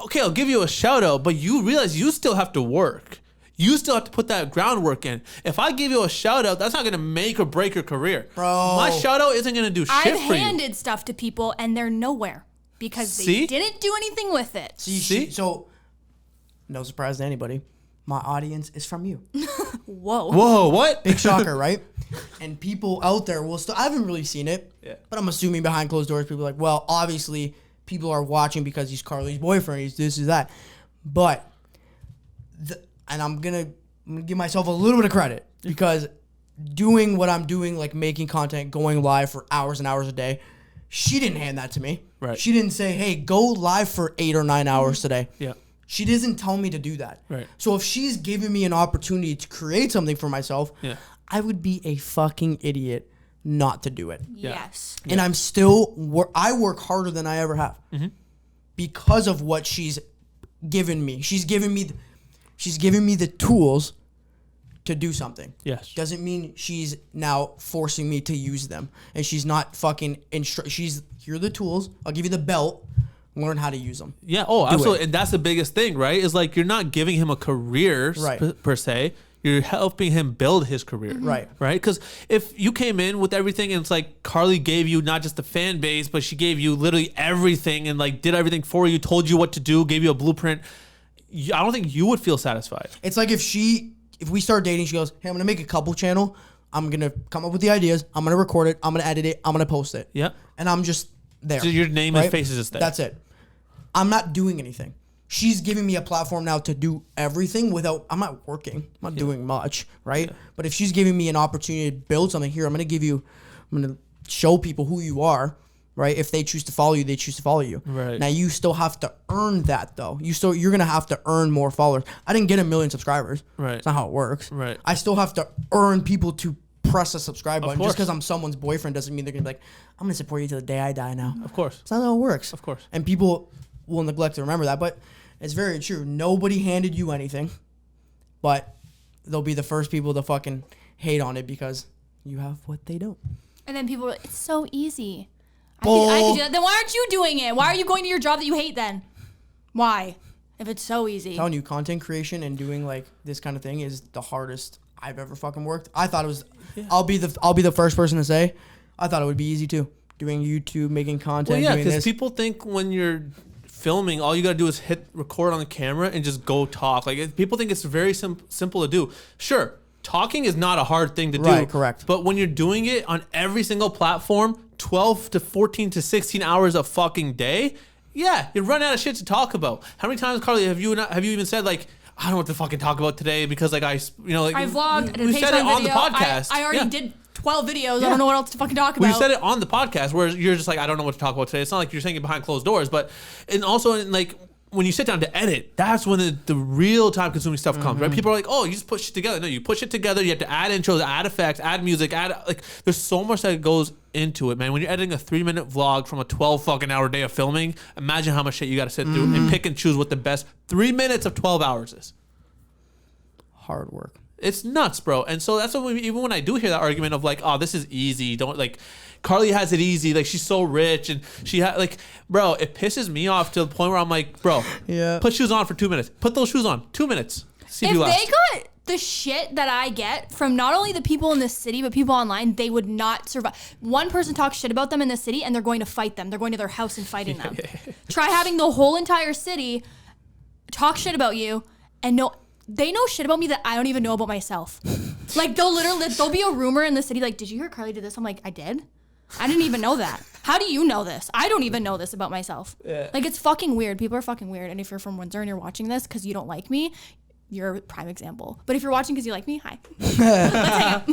okay, I'll give you a shout out, but you realize you still have to work. You still have to put that groundwork in. If I give you a shout out, that's not going to make or break your career. Bro. My shout out isn't going to do shit for you. I've handed stuff to people and they're nowhere because they didn't do anything with it. See? So, no surprise to anybody. My audience is from you. Whoa, what? Big shocker, right? And people out there will still, I haven't really seen it, but I'm assuming behind closed doors, people are like, well, obviously, people are watching because he's Karlee's boyfriend, he's this, he's that. But, and I'm gonna give myself a little bit of credit because doing what I'm doing, like making content, going live for hours and hours a day, she didn't hand that to me. Right. She didn't say, hey, go live for 8 or 9 hours today. Yeah. She doesn't tell me to do that. Right. So if she's giving me an opportunity to create something for myself, I would be a fucking idiot not to do it. Yes. And I'm still, I work harder than I ever have because of what she's given me. She's giving me the tools to do something. Yes. Doesn't mean she's now forcing me to use them. And she's not fucking, here are the tools. I'll give you the belt. Learn how to use them. Yeah. Oh, absolutely. And that's the biggest thing, right? Is like you're not giving him a career per se. You're helping him build his career. Right. Right? Because if you came in with everything and it's like Karlee gave you not just the fan base, but she gave you literally everything and like did everything for you, told you what to do, gave you a blueprint, I don't think you would feel satisfied. It's like if we start dating, she goes, hey, I'm going to make a couple channel. I'm going to come up with the ideas. I'm going to record it. I'm going to edit it. I'm going to post it. Yeah. And I'm just there. So your name and face is just there. That's it. I'm not doing anything. She's giving me a platform now to do everything without, I'm not working. I'm not doing much, right? Yeah. But if she's giving me an opportunity to build something here, I'm going to show people who you are, right? If they choose to follow you, they choose to follow you. Right. Now you still have to earn that though. You're going to have to earn more followers. I didn't get 1 million subscribers. Right. That's not how it works. Right. I still have to earn people to press a subscribe button. Just because I'm someone's boyfriend doesn't mean they're going to be like, I'm going to support you till the day I die now. Of course. That's not how it works. Of course. And people will neglect to remember that, but it's very true. Nobody handed you anything, but they'll be the first people to fucking hate on it because you have what they don't. And then people are like, it's so easy. I could do that. Then why aren't you doing it? Why are you going to your job that you hate then? Why? If it's so easy. I'm telling you, content creation and doing like this kind of thing is the hardest I've ever fucking worked. I thought it was, I'll be the first person to say, I thought it would be easy too. Doing YouTube, making content, well, yeah, doing this. People think when you're filming, all you gotta do is hit record on the camera and just go talk. Like people think it's very simple to do. Sure, talking is not a hard thing to do. Right, correct. But when you're doing it on every single platform, 12 to 14 to 16 hours a fucking day, yeah, you run out of shit to talk about. How many times, Karlee, have you even said like, I don't know what to fucking talk about today because like I vlogged. We said it on the podcast. I already did 12 videos. Yeah. I don't know what else to fucking talk about. We said it on the podcast where you're just like, I don't know what to talk about today. It's not like you're saying it behind closed doors, but and also like when you sit down to edit, that's when the real time consuming stuff comes, right? People are like, oh, you just put shit together. No, you put shit together. You have to add intros, add effects, add music, there's so much that goes into it, man. When you're editing a 3-minute vlog from a 12 fucking hour day of filming, imagine how much shit you got to sit through and pick and choose what the best 3 minutes of 12 hours is. Hard work. It's nuts, bro. And so that's what even when I do hear that argument of like, oh, this is easy. Don't like, Karlee has it easy. Like she's so rich and she like, bro, it pisses me off to the point where I'm like, bro, put shoes on for 2 minutes. Put those shoes on. 2 minutes. See if you last. They got the shit that I get from not only the people in this city, but people online, they would not survive. One person talks shit about them in the city and they're going to fight them. They're going to their house and fighting them. Try having the whole entire city talk shit about you and they know shit about me that I don't even know about myself. Like there'll be a rumor in the city like, did you hear Karlee did this? I'm like, I did? I didn't even know that. How do you know this? I don't even know this about myself. Yeah. Like it's fucking weird. People are fucking weird. And if you're from Windsor and you're watching this because you don't like me, you're a prime example. But if you're watching because you like me, hi. Let's hang out.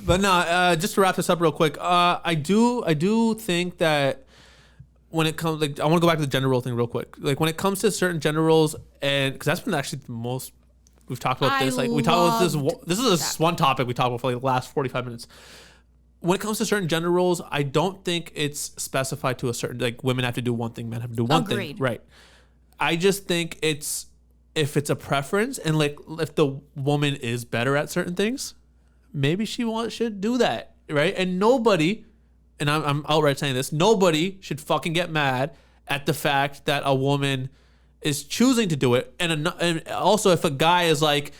But no, just to wrap this up real quick, I do think that when it comes, like, I want to go back to the gender role thing real quick. Like, when it comes to certain gender roles, and because that's been actually the most we've talked about this. Like, we talked about this. This is one topic we talked about for like the last 45 minutes. When it comes to certain gender roles, I don't think it's specified to a certain, like, women have to do one thing, men have to do one thing. Right. I just think if it's a preference, and like if the woman is better at certain things, maybe she should do that, right? And nobody, and I'm outright saying this, nobody should fucking get mad at the fact that a woman is choosing to do it. And also if a guy is like,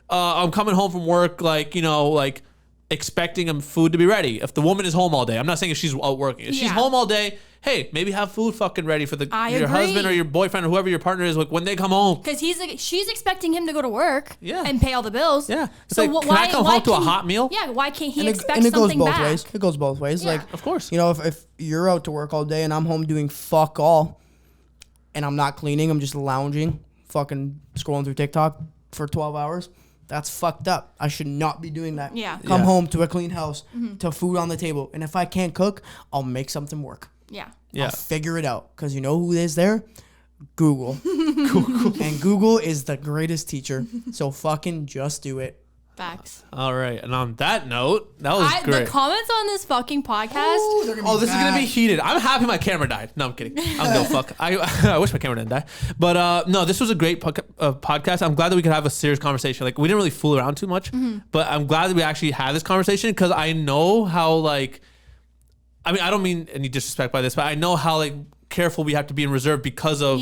I'm coming home from work, like, you know, like expecting food to be ready. If the woman is home all day, I'm not saying if she's out working. If she's home all day, hey, maybe have food fucking ready for your husband or your boyfriend or whoever your partner is, like, when they come home. Because she's expecting him to go to work and pay all the bills. Yeah. So like, can I come home to a hot meal? Yeah, why can't he expect something back? It goes both ways. Yeah. Like, of course. You know, if you're out to work all day and I'm home doing fuck all and I'm not cleaning, I'm just lounging, fucking scrolling through TikTok for 12 hours, that's fucked up. I should not be doing that. Yeah. Come home to a clean house, to food on the table. And if I can't cook, I'll make something work. Yeah. I'll figure it out. Because you know who is there? Google. Google. And Google is the greatest teacher. So fucking just do it. Facts. All right. And on that note, that was great. The comments on this fucking podcast. This is going to be heated. I'm happy my camera died. No, I'm kidding. I'm no fuck. I wish my camera didn't die. But no, this was a great podcast. I'm glad that we could have a serious conversation. Like, we didn't really fool around too much. But I'm glad that we actually had this conversation, because I know how, like, I mean, I don't mean any disrespect by this, but I know how, like, careful we have to be in reserve because of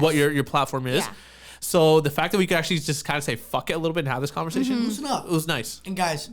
what your platform is. Yeah. So the fact that we could actually just kind of say fuck it a little bit and have this conversation, loosen up. It was nice. And guys,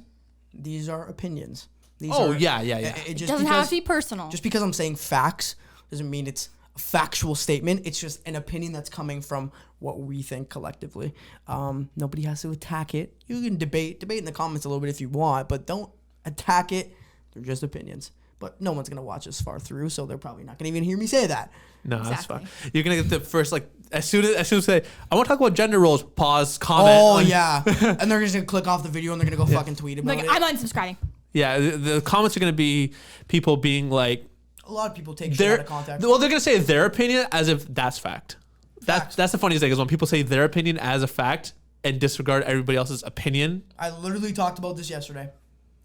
these are opinions. Yeah. It doesn't have to be personal. Just because I'm saying facts doesn't mean it's a factual statement. It's just an opinion that's coming from what we think collectively. Nobody has to attack it. You can debate in the comments a little bit if you want, but don't attack it. They're just opinions. But no one's going to watch this far through, so they're probably not going to even hear me say that. No, that's fine. You're going to get the first, like, as soon as say, I want to talk about gender roles, pause, comment. Oh, yeah. And they're just going to click off the video and they're going to go fucking tweet about it. I'm unsubscribing. Yeah, the comments are going to be people being like... A lot of people take shit out of context. Well, they're going to say their opinion as if that's fact. That's the funniest thing, is when people say their opinion as a fact and disregard everybody else's opinion. I literally talked about this yesterday.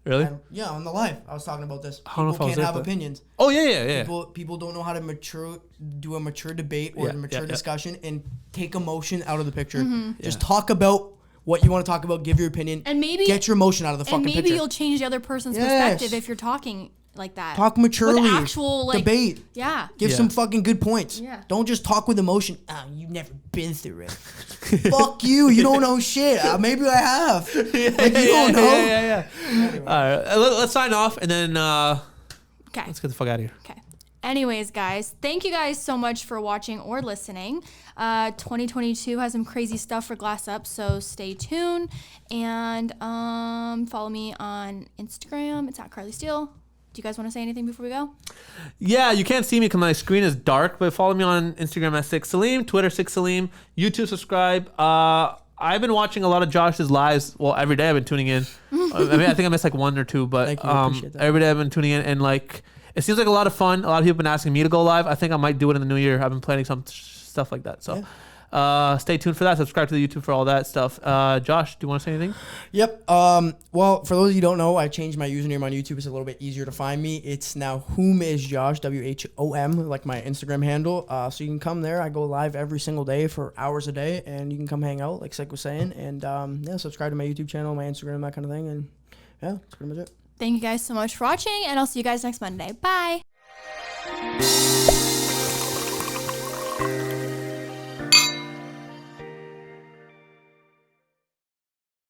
Really? Yeah, on the live, I was talking about this. People can't have opinions. Oh, yeah. People don't know how to do a mature debate or a mature discussion and take emotion out of the picture. Just talk about what you want to talk about, give your opinion, and maybe get your emotion out of the fucking picture. And maybe you'll change the other person's perspective if you're talking like that. Talk maturely. With actual, like, debate. Yeah. Give some fucking good points. Yeah. Don't just talk with emotion. You've never been through it. Fuck you. You don't know shit. Maybe I have. You don't know. Yeah. Anyway. All right. Let's sign off and then let's get the fuck out of here. Okay. Anyways, guys, thank you guys so much for watching or listening. 2022 has some crazy stuff for Glass Up, so stay tuned. And follow me on Instagram. It's at KarleeSteel. Do you guys want to say anything before we go? Yeah, you can't see me because my screen is dark, but follow me on Instagram at 6Salim, Twitter 6Salim, YouTube subscribe. I've been watching a lot of Josh's lives. Well, every day I've been tuning in. I think I missed like one or two, but every day I've been tuning in, and like it seems like a lot of fun. A lot of people have been asking me to go live. I think I might do it in the new year. I've been planning some stuff like that. So stay tuned for that. Subscribe to the YouTube for all that stuff. Josh, do you want to say anything? Yep. Well, for those of you who don't know, I changed my username on YouTube. It's a little bit easier to find me. It's now Whom is Josh, WHOM, like my Instagram handle. So you can come there. I go live every single day for hours a day, and you can come hang out, like Sik was saying. And subscribe to my YouTube channel, my Instagram, that kind of thing. And yeah, that's pretty much it. Thank you guys so much for watching, and I'll see you guys next Monday. Bye.